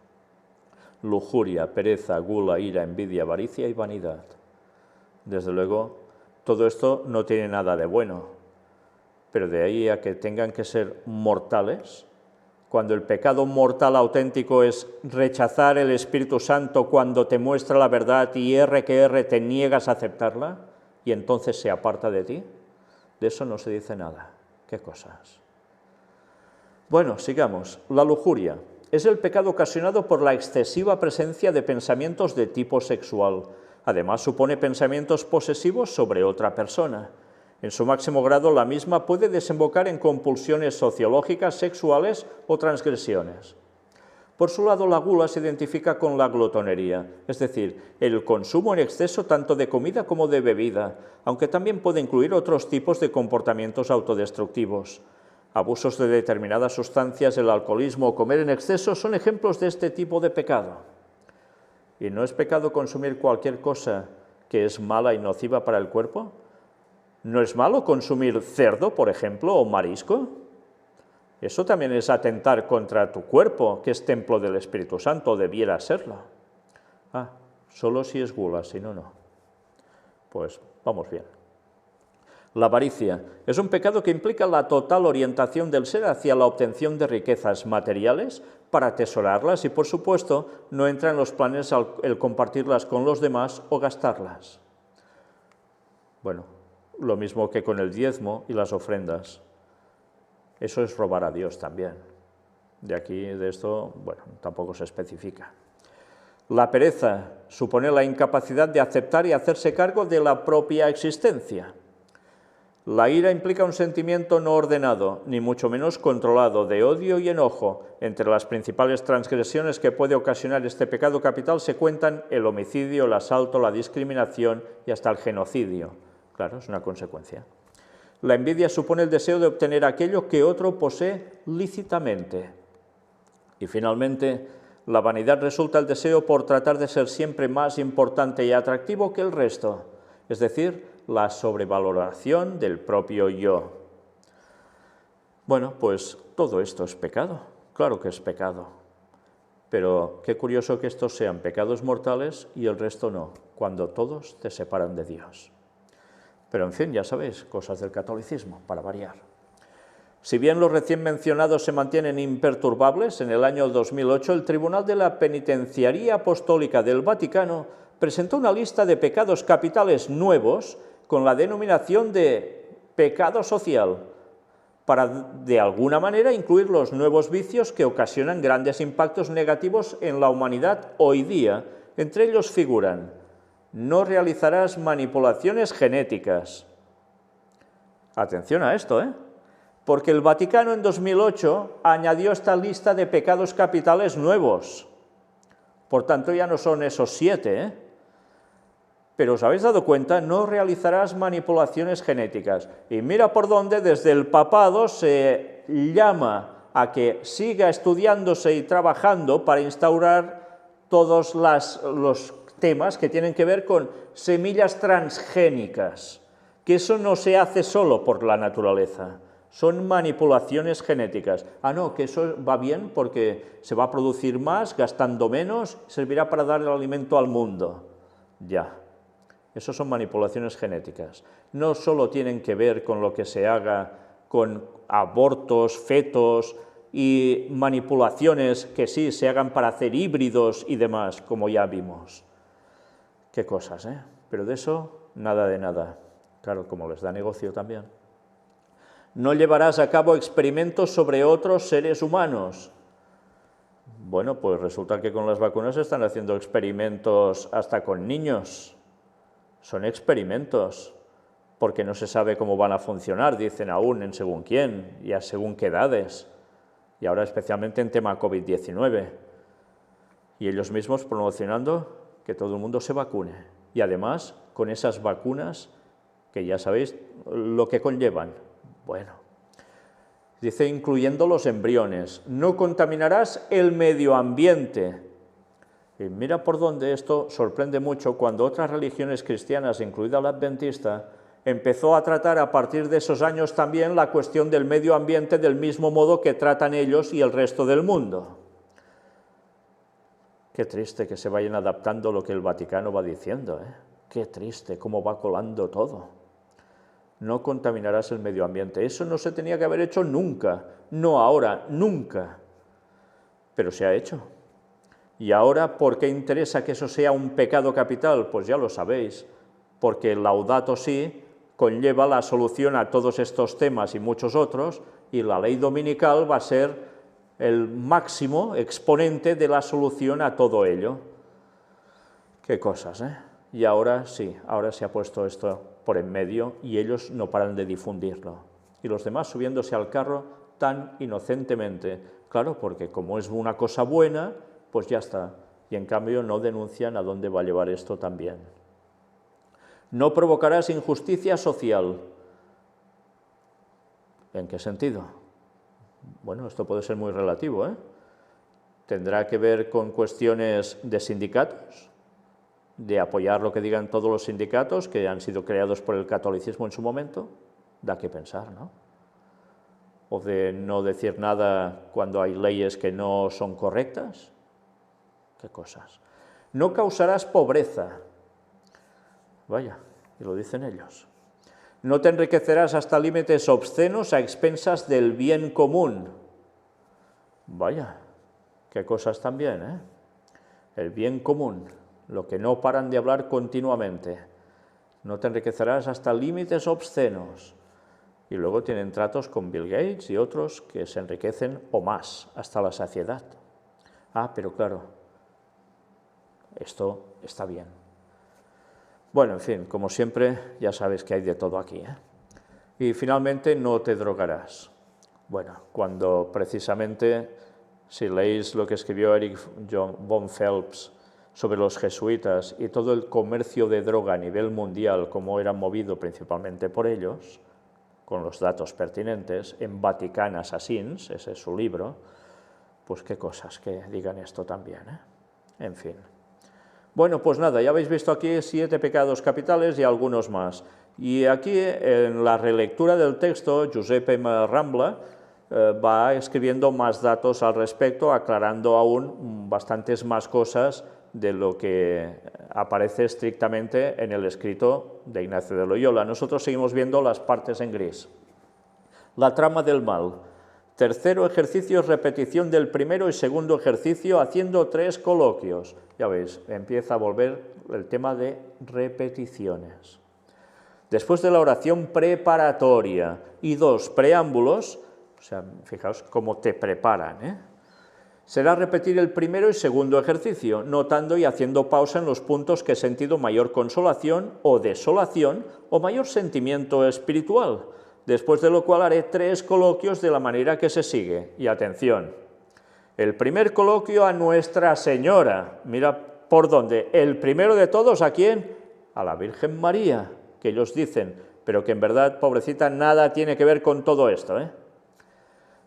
Lujuria, pereza, gula, ira, envidia, avaricia y vanidad. Desde luego, todo esto no tiene nada de bueno, pero de ahí a que tengan que ser mortales, cuando el pecado mortal auténtico es rechazar el Espíritu Santo cuando te muestra la verdad y te niegas a aceptarla y entonces se aparta de ti, de eso no se dice nada. ¿Qué cosas? Bueno, sigamos. La lujuria es el pecado ocasionado por la excesiva presencia de pensamientos de tipo sexual. Además, supone pensamientos posesivos sobre otra persona. En su máximo grado, la misma puede desembocar en compulsiones sociológicas, sexuales o transgresiones. Por su lado, la gula se identifica con la glotonería, es decir, el consumo en exceso tanto de comida como de bebida, aunque también puede incluir otros tipos de comportamientos autodestructivos. Abusos de determinadas sustancias, el alcoholismo o comer en exceso son ejemplos de este tipo de pecado. Y no es pecado consumir cualquier cosa que es mala y nociva para el cuerpo? ¿No es malo consumir cerdo, por ejemplo, o marisco? Eso también es atentar contra tu cuerpo, que es templo del Espíritu Santo, debiera serlo. Ah, solo si es gula, si no, no. Pues vamos bien. La avaricia es un pecado que implica la total orientación del ser hacia la obtención de riquezas materiales para atesorarlas y, por supuesto, no entra en los planes el compartirlas con los demás o gastarlas. Bueno, lo mismo que con el diezmo y las ofrendas. Eso es robar a Dios también. De aquí, de esto, bueno, tampoco se especifica. La pereza supone la incapacidad de aceptar y hacerse cargo de la propia existencia. La ira implica un sentimiento no ordenado, ni mucho menos controlado, de odio y enojo. Entre las principales transgresiones que puede ocasionar este pecado capital se cuentan el homicidio, el asalto, la discriminación y hasta el genocidio. Claro, es una consecuencia. La envidia supone el deseo de obtener aquello que otro posee lícitamente. Y finalmente, la vanidad resulta el deseo por tratar de ser siempre más importante y atractivo que el resto, es decir, la sobrevaloración del propio yo. Bueno, pues todo esto es pecado, claro que es pecado, pero qué curioso que estos sean pecados mortales y el resto no, cuando todos te separan de Dios. Pero en fin, ya sabéis, cosas del catolicismo, para variar. Si bien los recién mencionados se mantienen imperturbables, en el año 2008 el Tribunal de la Penitenciaría Apostólica del Vaticano presentó una lista de pecados capitales nuevos con la denominación de pecado social, para de alguna manera incluir los nuevos vicios que ocasionan grandes impactos negativos en la humanidad hoy día. Entre ellos figuran: no realizarás manipulaciones genéticas. Atención a esto, porque el Vaticano en 2008 añadió esta lista de pecados capitales nuevos. Por tanto, ya no son esos 7, Pero ¿os habéis dado cuenta? No realizarás manipulaciones genéticas. Y mira por dónde desde el papado se llama a que siga estudiándose y trabajando para instaurar todos los temas que tienen que ver con semillas transgénicas, que eso no se hace solo por la naturaleza, son manipulaciones genéticas. Ah, no, que eso va bien porque se va a producir más, gastando menos, servirá para dar el alimento al mundo. Ya, eso son manipulaciones genéticas. No solo tienen que ver con lo que se haga con abortos, fetos y manipulaciones que sí se hagan para hacer híbridos y demás, como ya vimos. Qué cosas, Pero de eso, nada de nada. Claro, como les da negocio también. No llevarás a cabo experimentos sobre otros seres humanos. Bueno, pues resulta que con las vacunas se están haciendo experimentos hasta con niños. Son experimentos, porque no se sabe cómo van a funcionar, dicen aún en según quién y a según qué edades. Y ahora especialmente en tema COVID-19. Y ellos mismos promocionando que todo el mundo se vacune. Y además, con esas vacunas, que ya sabéis lo que conllevan. Bueno, dice, incluyendo los embriones, no contaminarás el medio ambiente. Y mira por dónde esto sorprende mucho cuando otras religiones cristianas, incluida la adventista, empezó a tratar a partir de esos años también la cuestión del medio ambiente del mismo modo que tratan ellos y el resto del mundo. Qué triste que se vayan adaptando lo que el Vaticano va diciendo, Qué triste cómo va colando todo. No contaminarás el medio ambiente. Eso no se tenía que haber hecho nunca, no ahora, nunca. Pero se ha hecho. Y ahora, ¿por qué interesa que eso sea un pecado capital? Pues ya lo sabéis, porque el Laudato Si conlleva la solución a todos estos temas y muchos otros, y la ley dominical va a ser el máximo exponente de la solución a todo ello. Qué cosas, Y ahora sí, ahora se ha puesto esto por en medio y ellos no paran de difundirlo. Y los demás subiéndose al carro tan inocentemente. Claro, porque como es una cosa buena, pues ya está. Y en cambio no denuncian a dónde va a llevar esto también. No provocarás injusticia social. ¿En qué sentido? Bueno, esto puede ser muy relativo, ¿Tendrá que ver con cuestiones de sindicatos? de apoyar lo que digan todos los sindicatos que han sido creados por el catolicismo en su momento, da que pensar, ¿no? O de no decir nada cuando hay leyes que no son correctas. ¿Qué cosas? No causarás pobreza. Vaya, y lo dicen ellos. No te enriquecerás hasta límites obscenos a expensas del bien común. Vaya, qué cosas también, ¿eh? El bien común, lo que no paran de hablar continuamente. No te enriquecerás hasta límites obscenos. Y luego tienen tratos con Bill Gates y otros que se enriquecen o más, hasta la saciedad. Ah, pero claro, esto está bien. Bueno, en fin, como siempre, ya sabes que hay de todo aquí, ¿eh? Y finalmente, no te drogarás. Bueno, cuando precisamente, si leéis lo que escribió Eric von Phelps sobre los jesuitas y todo el comercio de droga a nivel mundial, cómo era movido principalmente por ellos, con los datos pertinentes, en Vatican Assassins, ese es su libro, pues qué cosas que digan esto también, ¿eh? En fin. Bueno, pues nada, ya habéis visto aquí 7 pecados capitales y algunos más. Y aquí, en la relectura del texto, Giuseppe Rambla va escribiendo más datos al respecto, aclarando aún bastantes más cosas de lo que aparece estrictamente en el escrito de Ignacio de Loyola. Nosotros seguimos viendo las partes en gris. La trama del mal. Tercero ejercicio es repetición del primero y segundo ejercicio haciendo 3 coloquios. Ya veis, empieza a volver el tema de repeticiones. Después de la oración preparatoria y 2 preámbulos, o sea, fijaos cómo te preparan, ¿eh? Será repetir el primero y segundo ejercicio, notando y haciendo pausa en los puntos que he sentido mayor consolación o desolación o mayor sentimiento espiritual, después de lo cual haré 3 coloquios de la manera que se sigue. Y atención, el primer coloquio a Nuestra Señora, mira por dónde, el primero de todos, ¿a quién? A la Virgen María, que ellos dicen, pero que en verdad, pobrecita, nada tiene que ver con todo esto, ¿eh?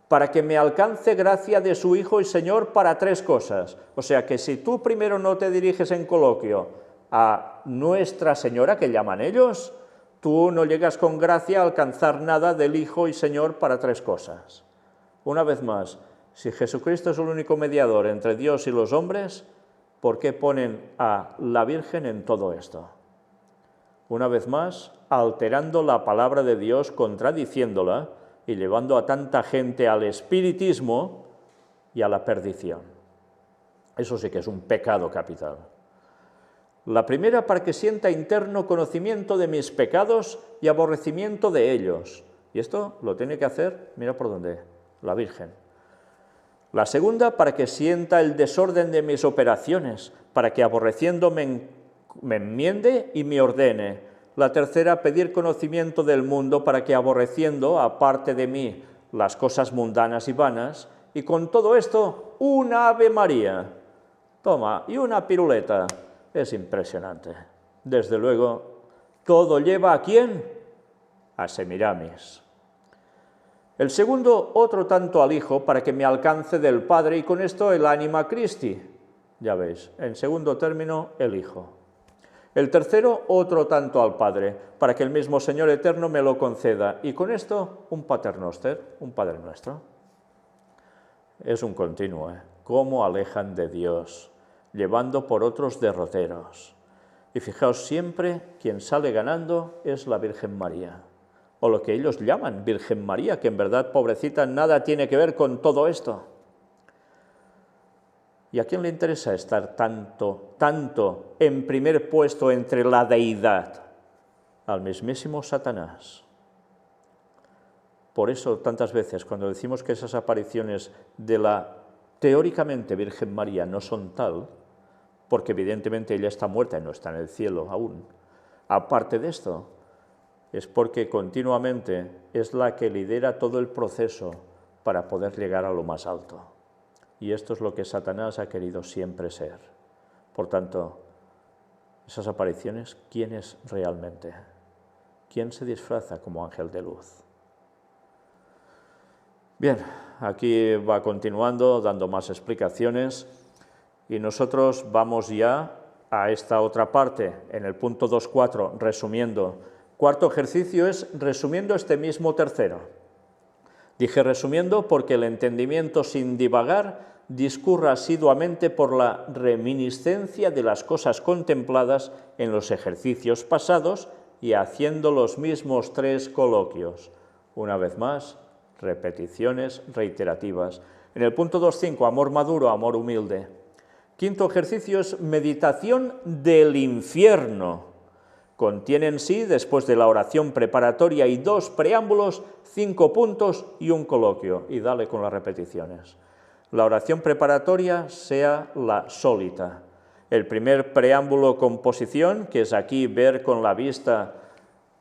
Para que me alcance gracia de su Hijo y Señor para 3 cosas. O sea que si tú primero no te diriges en coloquio a Nuestra Señora, que llaman ellos, tú no llegas con gracia a alcanzar nada del Hijo y Señor para 3 cosas. Una vez más, si Jesucristo es el único mediador entre Dios y los hombres, ¿por qué ponen a la Virgen en todo esto? Una vez más, alterando la palabra de Dios, contradiciéndola, y llevando a tanta gente al espiritismo y a la perdición. Eso sí que es un pecado capital. La primera, para que sienta interno conocimiento de mis pecados y aborrecimiento de ellos. Y esto lo tiene que hacer, mira por dónde, la Virgen. La segunda, para que sienta el desorden de mis operaciones, para que aborreciendo me enmiende y me ordene. La tercera, pedir conocimiento del mundo para que aborreciendo, aparte de mí, las cosas mundanas y vanas, y con todo esto, una Ave María. Toma, y una piruleta. Es impresionante. Desde luego, todo lleva ¿a quién? A Semiramis. El segundo, otro tanto al Hijo, para que me alcance del Padre, y con esto el Anima Christi. Ya veis, en segundo término, el Hijo. El tercero, otro tanto al Padre, para que el mismo Señor eterno me lo conceda. Y con esto, un Paternoster, un Padre Nuestro. Es un continuo, ¿eh? Cómo alejan de Dios, llevando por otros derroteros. Y fijaos, siempre quien sale ganando es la Virgen María, o lo que ellos llaman Virgen María, que en verdad, pobrecita, nada tiene que ver con todo esto. ¿Y a quién le interesa estar tanto en primer puesto entre la deidad? Al mismísimo Satanás. Por eso, tantas veces, cuando decimos que esas apariciones de la teóricamente Virgen María no son tal, porque evidentemente ella está muerta y no está en el cielo aún, aparte de esto, es porque continuamente es la que lidera todo el proceso para poder llegar a lo más alto. Y esto es lo que Satanás ha querido siempre ser. Por tanto, esas apariciones, ¿quién es realmente? ¿Quién se disfraza como ángel de luz? Bien, aquí va continuando, dando más explicaciones, y nosotros vamos ya a esta otra parte, en el punto 2.4, resumiendo. Cuarto ejercicio es resumiendo este mismo tercero. Dije resumiendo porque el entendimiento sin divagar discurra asiduamente por la reminiscencia de las cosas contempladas en los ejercicios pasados y haciendo los mismos 3 coloquios. Una vez más, repeticiones reiterativas. En el punto 2.5, amor maduro, amor humilde. Quinto ejercicio es meditación del infierno. Contiene en sí, después de la oración preparatoria y 2 preámbulos, 5 puntos y un coloquio. Y dale con las repeticiones. La oración preparatoria sea la sólita. El primer preámbulo composición, que es aquí ver con la vista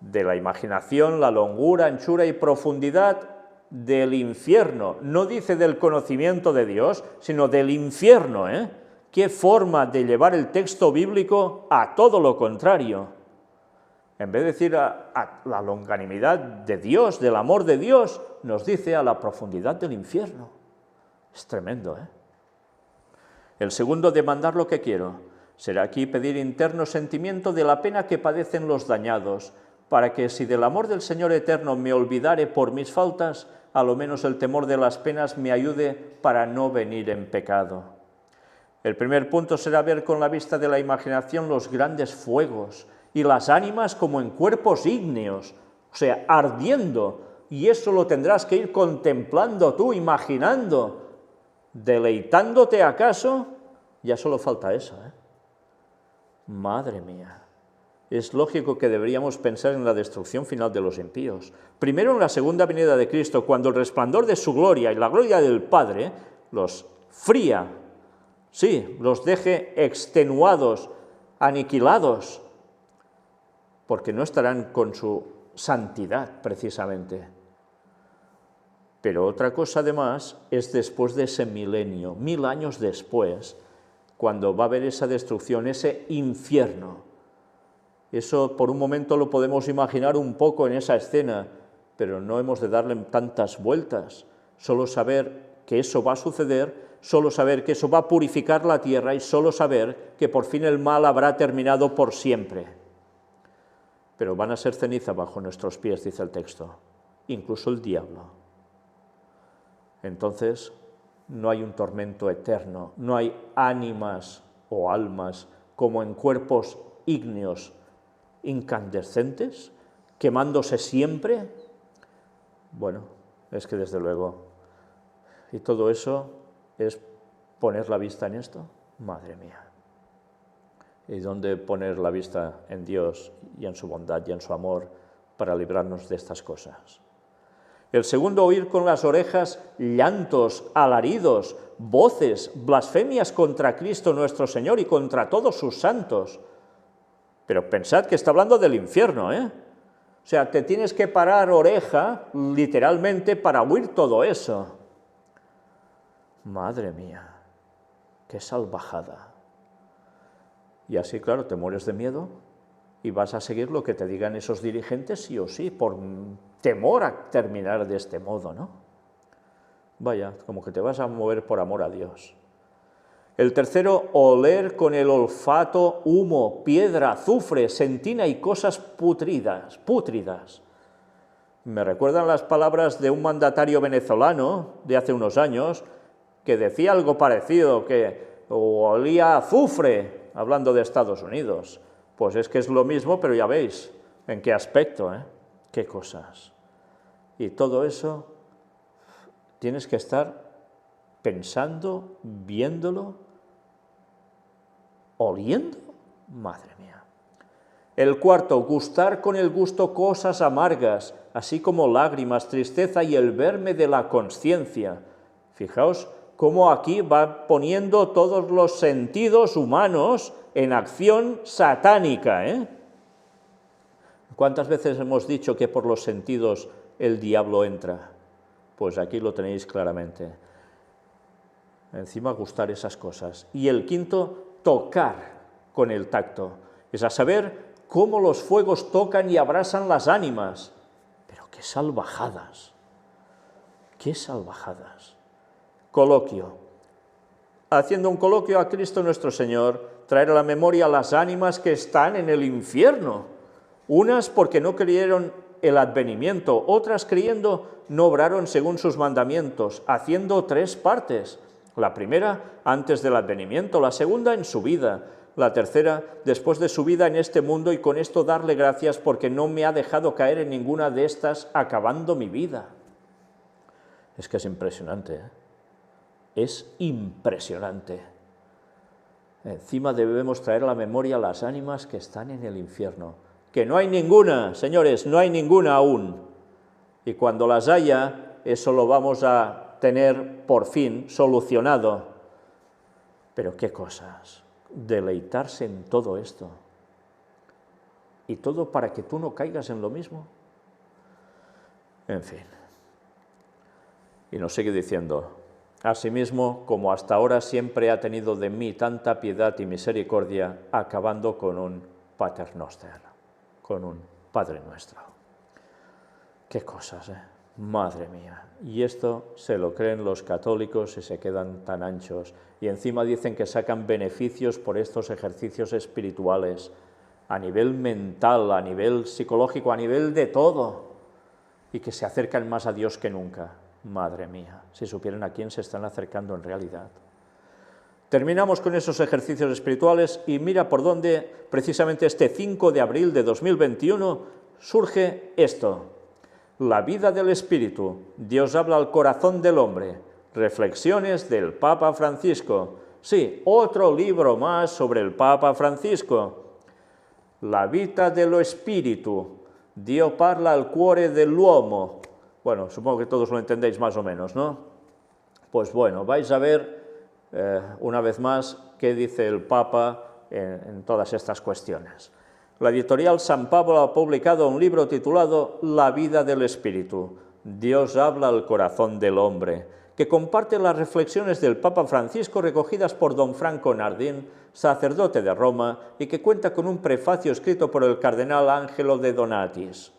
de la imaginación la longura, anchura y profundidad del infierno. No dice del conocimiento de Dios, sino del infierno, ¿eh? Qué forma de llevar el texto bíblico a todo lo contrario. En vez de decir a la longanimidad de Dios, del amor de Dios, nos dice a la profundidad del infierno. Es tremendo, ¿eh? El segundo, demandar lo que quiero. Será aquí pedir interno sentimiento de la pena que padecen los dañados, para que si del amor del Señor eterno me olvidare por mis faltas, a lo menos el temor de las penas me ayude para no venir en pecado. El primer punto será ver con la vista de la imaginación los grandes fuegos y las ánimas como en cuerpos ígneos, o sea, ardiendo, y eso lo tendrás que ir contemplando tú, imaginando, deleitándote acaso. Ya solo falta eso, ¿eh? Madre mía. Es lógico que deberíamos pensar en la destrucción final de los impíos. Primero en la segunda venida de Cristo, cuando el resplandor de su gloria y la gloria del Padre los fría, sí, los deje extenuados, aniquilados, porque no estarán con su santidad, precisamente. Pero otra cosa, además, es después de ese milenio, 1000 años después, cuando va a haber esa destrucción, ese infierno. Eso, por un momento, lo podemos imaginar un poco en esa escena, pero no hemos de darle tantas vueltas. Solo saber que eso va a suceder, solo saber que eso va a purificar la tierra y solo saber que por fin el mal habrá terminado por siempre. Pero van a ser ceniza bajo nuestros pies, dice el texto, incluso el diablo. Entonces, no hay un tormento eterno, no hay ánimas o almas como en cuerpos ígneos, incandescentes, quemándose siempre. Bueno, es que desde luego, y todo eso es poner la vista en esto, madre mía. ¿Y dónde poner la vista? En Dios y en su bondad y en su amor para librarnos de estas cosas. El segundo, oír con las orejas llantos, alaridos, voces, blasfemias contra Cristo nuestro Señor y contra todos sus santos. Pero pensad que está hablando del infierno, ¿eh? O sea, te tienes que parar oreja, literalmente, para oír todo eso. Madre mía, qué salvajada. Y así, claro, te mueres de miedo y vas a seguir lo que te digan esos dirigentes sí o sí, por temor a terminar de este modo, ¿no? Vaya, como que te vas a mover por amor a Dios. El tercero, oler con el olfato humo, piedra, azufre, sentina y cosas pútridas. Me recuerdan las palabras de un mandatario venezolano de hace unos años que decía algo parecido, que olía a azufre, hablando de Estados Unidos. Pues es que es lo mismo, pero ya veis en qué aspecto, ¿eh? Qué cosas. Y todo eso tienes que estar pensando, viéndolo, oliendo. Madre mía. El cuarto, gustar con el gusto cosas amargas, así como lágrimas, tristeza y el verme de la consciencia. Fijaos cómo aquí va poniendo todos los sentidos humanos en acción satánica, ¿eh? ¿Cuántas veces hemos dicho que por los sentidos el diablo entra? Pues aquí lo tenéis claramente. Encima gustar esas cosas. Y el quinto, tocar con el tacto. Es a saber cómo los fuegos tocan y abrasan las ánimas. Pero qué salvajadas. Qué salvajadas. Coloquio. Haciendo un coloquio a Cristo nuestro Señor, traer a la memoria las ánimas que están en el infierno, unas porque no creyeron el advenimiento, otras creyendo no obraron según sus mandamientos, haciendo 3 partes, la primera antes del advenimiento, la segunda en su vida, la tercera después de su vida en este mundo, y con esto darle gracias porque no me ha dejado caer en ninguna de estas acabando mi vida. Es que es impresionante, ¿eh? Es impresionante. Encima debemos traer a la memoria las ánimas que están en el infierno, que no hay ninguna, señores, no hay ninguna aún. Y cuando las haya, eso lo vamos a tener por fin solucionado. Pero qué cosas, deleitarse en todo esto. Y todo para que tú no caigas en lo mismo. En fin. Y nos sigue diciendo: asimismo, como hasta ahora siempre ha tenido de mí tanta piedad y misericordia, acabando con un Pater Noster, con un Padre Nuestro. Qué cosas, ¿eh? Madre mía. Y esto se lo creen los católicos y se quedan tan anchos. Y encima dicen que sacan beneficios por estos ejercicios espirituales, a nivel mental, a nivel psicológico, a nivel de todo, y que se acercan más a Dios que nunca. Madre mía, si supieran a quién se están acercando en realidad. Terminamos con esos ejercicios espirituales y mira por dónde, precisamente este 5 de abril de 2021, surge esto. La vida del Espíritu, Dios habla al corazón del hombre, reflexiones del Papa Francisco. Sí, otro libro más sobre el Papa Francisco. La vita dello Spirito, Dio parla al cuore dell'uomo. Bueno, supongo que todos lo entendéis más o menos, ¿no? Pues bueno, vais a ver una vez más qué dice el Papa en todas estas cuestiones. La editorial San Pablo ha publicado un libro titulado La vida del Espíritu, Dios habla al corazón del hombre, que comparte las reflexiones del Papa Francisco recogidas por don Franco Nardin, sacerdote de Roma, y que cuenta con un prefacio escrito por el cardenal Angelo de Donatis.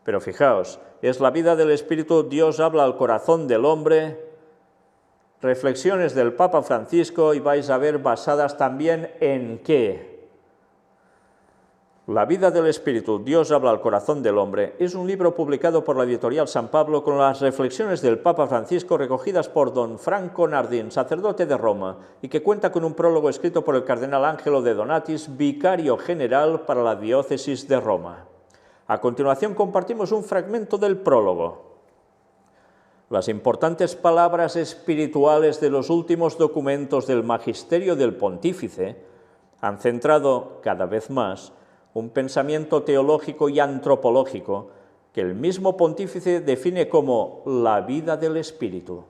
Pero fijaos, es la vida del Espíritu, Dios habla al corazón del hombre, reflexiones del Papa Francisco, y vais a ver basadas también en ¿qué? La vida del Espíritu, Dios habla al corazón del hombre, es un libro publicado por la editorial San Pablo con las reflexiones del Papa Francisco recogidas por don Franco Nardin, sacerdote de Roma, y que cuenta con un prólogo escrito por el cardenal Angelo de Donatis, vicario general para la diócesis de Roma. A continuación compartimos un fragmento del prólogo. Las importantes palabras espirituales de los últimos documentos del magisterio del pontífice han centrado cada vez más un pensamiento teológico y antropológico que el mismo pontífice define como la vida del espíritu,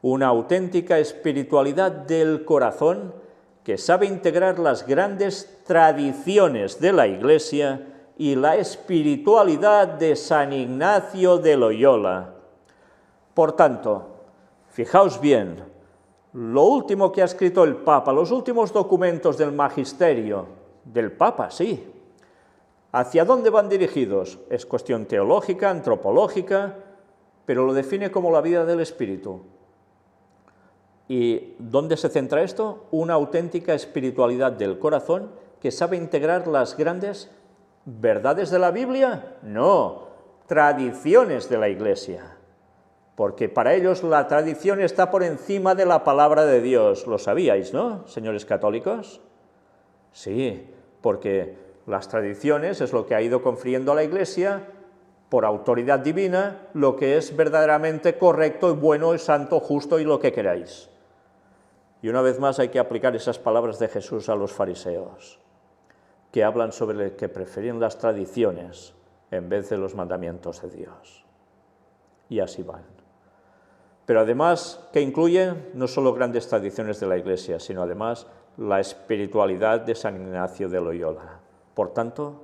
una auténtica espiritualidad del corazón que sabe integrar las grandes tradiciones de la Iglesia y la espiritualidad de San Ignacio de Loyola. Por tanto, fijaos bien, lo último que ha escrito el Papa, los últimos documentos del magisterio del Papa, sí. ¿Hacia dónde van dirigidos? Es cuestión teológica, antropológica, pero lo define como la vida del Espíritu. ¿Y dónde se centra esto? Una auténtica espiritualidad del corazón que sabe integrar las grandes verdades de la Biblia. No, tradiciones de la Iglesia. Porque para ellos la tradición está por encima de la palabra de Dios. ¿Lo sabíais, no, señores católicos? Sí, porque las tradiciones es lo que ha ido confiriendo a la Iglesia, por autoridad divina, lo que es verdaderamente correcto y bueno y santo, justo y lo que queráis. Y una vez más hay que aplicar esas palabras de Jesús a los fariseos, que hablan sobre el que preferían las tradiciones en vez de los mandamientos de Dios. Y así van. Pero además, que incluyen no solo grandes tradiciones de la Iglesia, sino además la espiritualidad de San Ignacio de Loyola. Por tanto,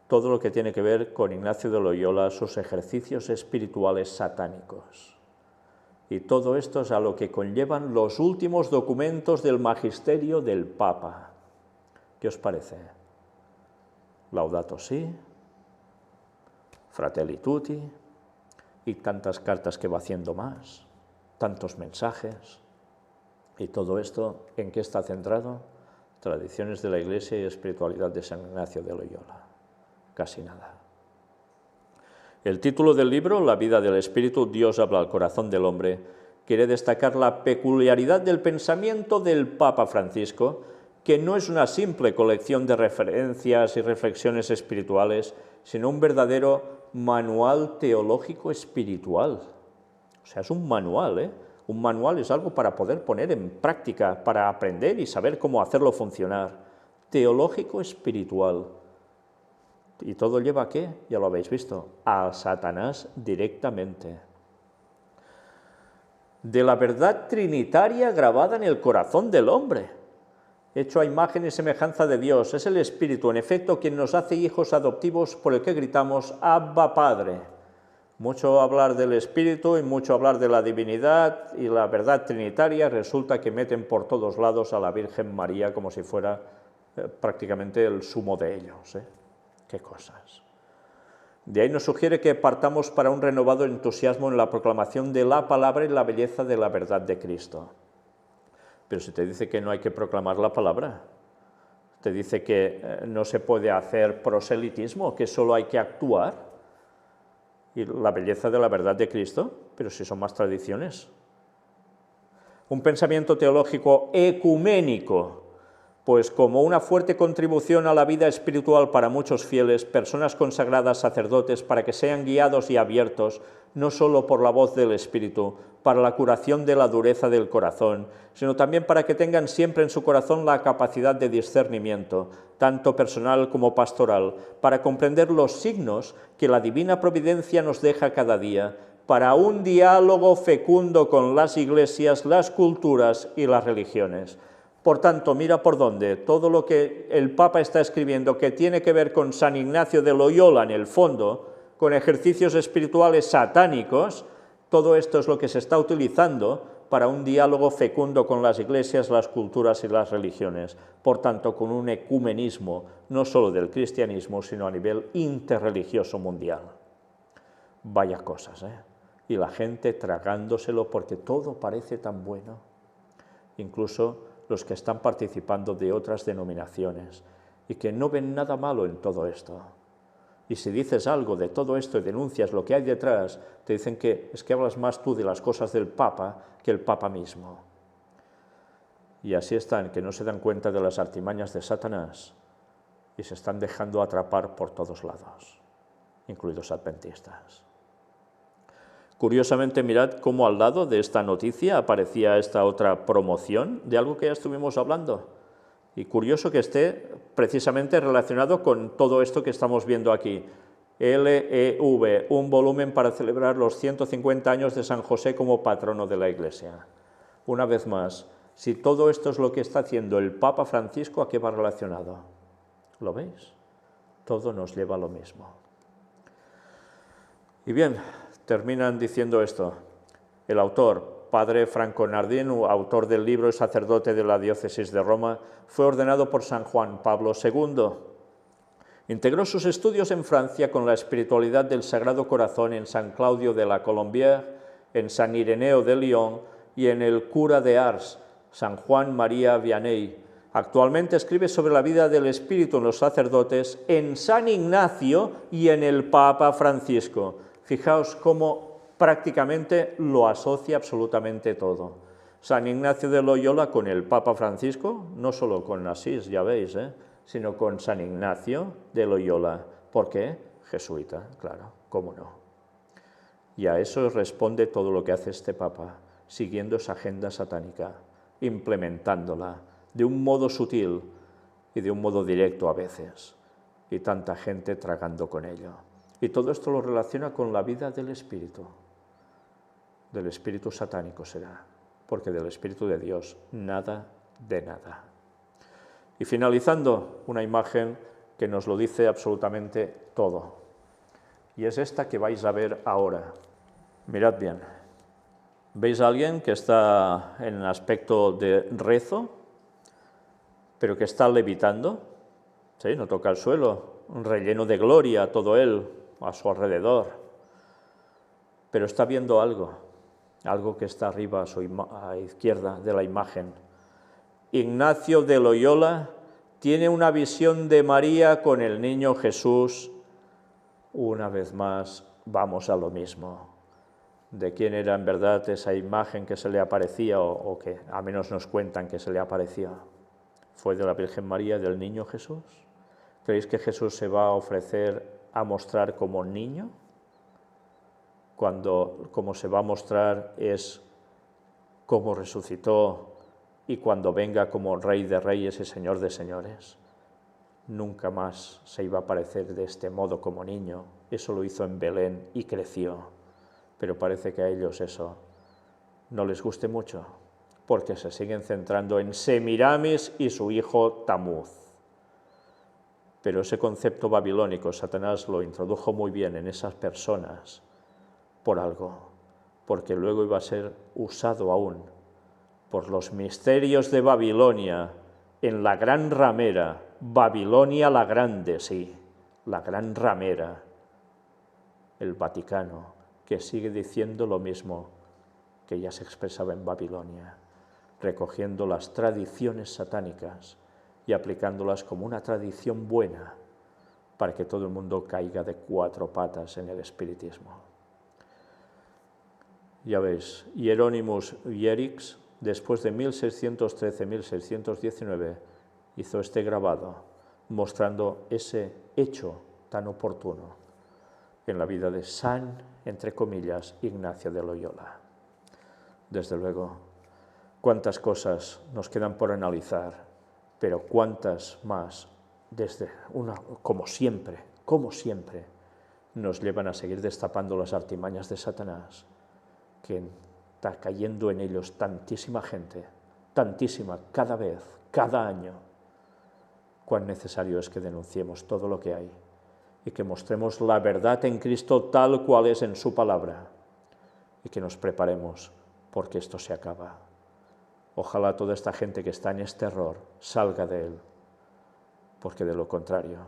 todo lo que tiene que ver con Ignacio de Loyola, sus ejercicios espirituales satánicos. Y todo esto es a lo que conllevan los últimos documentos del magisterio del Papa. ¿Qué os parece? Laudato Si, Fratelli Tutti, y tantas cartas que va haciendo más, tantos mensajes. ¿Y todo esto en qué está centrado? Tradiciones de la Iglesia y espiritualidad de San Ignacio de Loyola. Casi nada. El título del libro, La vida del Espíritu, Dios habla al corazón del hombre, quiere destacar la peculiaridad del pensamiento del Papa Francisco, que no es una simple colección de referencias y reflexiones espirituales, sino un verdadero manual teológico espiritual. O sea, es un manual, ¿eh? Un manual es algo para poder poner en práctica, para aprender y saber cómo hacerlo funcionar. Teológico espiritual. ¿Y todo lleva a qué? Ya lo habéis visto, a Satanás directamente. De la verdad trinitaria grabada en el corazón del hombre, hecho a imagen y semejanza de Dios. Es el Espíritu, en efecto, quien nos hace hijos adoptivos por el que gritamos, Abba Padre. Mucho hablar del Espíritu y mucho hablar de la divinidad y la verdad trinitaria, resulta que meten por todos lados a la Virgen María como si fuera prácticamente el sumo de ellos. Qué cosas. De ahí nos sugiere que partamos para un renovado entusiasmo en la proclamación de la palabra y la belleza de la verdad de Cristo. Pero si te dice que no hay que proclamar la palabra, te dice que no se puede hacer proselitismo, que solo hay que actuar, y la belleza de la verdad de Cristo, pero si son más tradiciones. Un pensamiento teológico ecuménico, pues como una fuerte contribución a la vida espiritual para muchos fieles, personas consagradas, sacerdotes, para que sean guiados y abiertos, no solo por la voz del Espíritu, para la curación de la dureza del corazón, sino también para que tengan siempre en su corazón la capacidad de discernimiento, tanto personal como pastoral, para comprender los signos que la divina providencia nos deja cada día, para un diálogo fecundo con las iglesias, las culturas y las religiones. Por tanto, mira por dónde, todo lo que el Papa está escribiendo que tiene que ver con San Ignacio de Loyola en el fondo, con ejercicios espirituales satánicos, todo esto es lo que se está utilizando para un diálogo fecundo con las iglesias, las culturas y las religiones. Por tanto, con un ecumenismo, no solo del cristianismo, sino a nivel interreligioso mundial. Vaya cosas, ¿eh? Y la gente tragándoselo porque todo parece tan bueno. Incluso los que están participando de otras denominaciones y que no ven nada malo en todo esto. Y si dices algo de todo esto y denuncias lo que hay detrás, te dicen que es que hablas más tú de las cosas del Papa que el Papa mismo. Y así están, que no se dan cuenta de las artimañas de Satanás y se están dejando atrapar por todos lados, incluidos adventistas. Curiosamente, mirad cómo al lado de esta noticia aparecía esta otra promoción de algo que ya estuvimos hablando. Y curioso que esté precisamente relacionado con todo esto que estamos viendo aquí. LEV, un volumen para celebrar los 150 años de San José como patrono de la Iglesia. Una vez más, si todo esto es lo que está haciendo el Papa Francisco, ¿a qué va relacionado? ¿Lo veis? Todo nos lleva a lo mismo. Y bien, terminan diciendo esto. El autor, padre Franco Nardín, autor del libro y sacerdote de la diócesis de Roma, fue ordenado por San Juan Pablo II. Integró sus estudios en Francia con la espiritualidad del Sagrado Corazón en San Claudio de la Colombière, en San Ireneo de Lyon y en el cura de Ars, San Juan María Vianney. Actualmente escribe sobre la vida del Espíritu en los sacerdotes en San Ignacio y en el Papa Francisco. Fijaos cómo prácticamente lo asocia absolutamente todo. San Ignacio de Loyola con el Papa Francisco, no solo con Asís, ya veis, sino con San Ignacio de Loyola. ¿Por qué? Jesuita, claro, cómo no. Y a eso responde todo lo que hace este Papa, siguiendo esa agenda satánica, implementándola de un modo sutil y de un modo directo a veces, y tanta gente tragando con ello. Y todo esto lo relaciona con la vida del espíritu satánico será, porque del Espíritu de Dios nada de nada. Y finalizando, una imagen que nos lo dice absolutamente todo, y es esta que vais a ver ahora. Mirad bien, ¿veis a alguien que está en aspecto de rezo, pero que está levitando? ¿Sí? No toca el suelo, relleno de gloria todo él a su alrededor, pero está viendo algo que está arriba a izquierda de la imagen, Ignacio de Loyola tiene una visión de María con el niño Jesús. Una vez más, vamos a lo mismo. ¿De quién era en verdad esa imagen que se le aparecía o que a menos nos cuentan que se le aparecía? ¿Fue de la Virgen María y del niño Jesús? ¿Creéis que Jesús se va a ofrecer a mostrar como niño? Cuando como se va a mostrar es como resucitó y cuando venga como Rey de Reyes y Señor de Señores. Nunca más se iba a aparecer de este modo como niño. Eso lo hizo en Belén y creció. Pero parece que a ellos eso no les guste mucho, porque se siguen centrando en Semiramis y su hijo Tamuz. Pero ese concepto babilónico, Satanás lo introdujo muy bien en esas personas por algo, porque luego iba a ser usado aún por los misterios de Babilonia en la gran ramera, Babilonia la Grande, sí, la gran ramera, el Vaticano, que sigue diciendo lo mismo que ya se expresaba en Babilonia, recogiendo las tradiciones satánicas y aplicándolas como una tradición buena para que todo el mundo caiga de cuatro patas en el espiritismo. Ya veis, Hieronymus Hierix, después de 1613-1619, hizo este grabado mostrando ese hecho tan oportuno en la vida de San, entre comillas, Ignacio de Loyola. Desde luego, cuántas cosas nos quedan por analizar, pero cuántas más, como siempre, nos llevan a seguir destapando las artimañas de Satanás, que está cayendo en ellos tantísima gente, tantísima, cada vez, cada año. Cuán necesario es que denunciemos todo lo que hay y que mostremos la verdad en Cristo tal cual es en su palabra y que nos preparemos porque esto se acaba. Ojalá toda esta gente que está en este error salga de él, porque de lo contrario,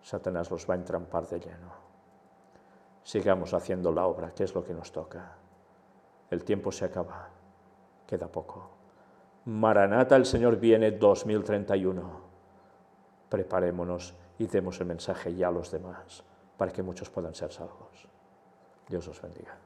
Satanás los va a entrampar de lleno. Sigamos haciendo la obra, que es lo que nos toca. El tiempo se acaba, queda poco. Maranata, el Señor viene 2031. Preparémonos y demos el mensaje ya a los demás, para que muchos puedan ser salvos. Dios os bendiga.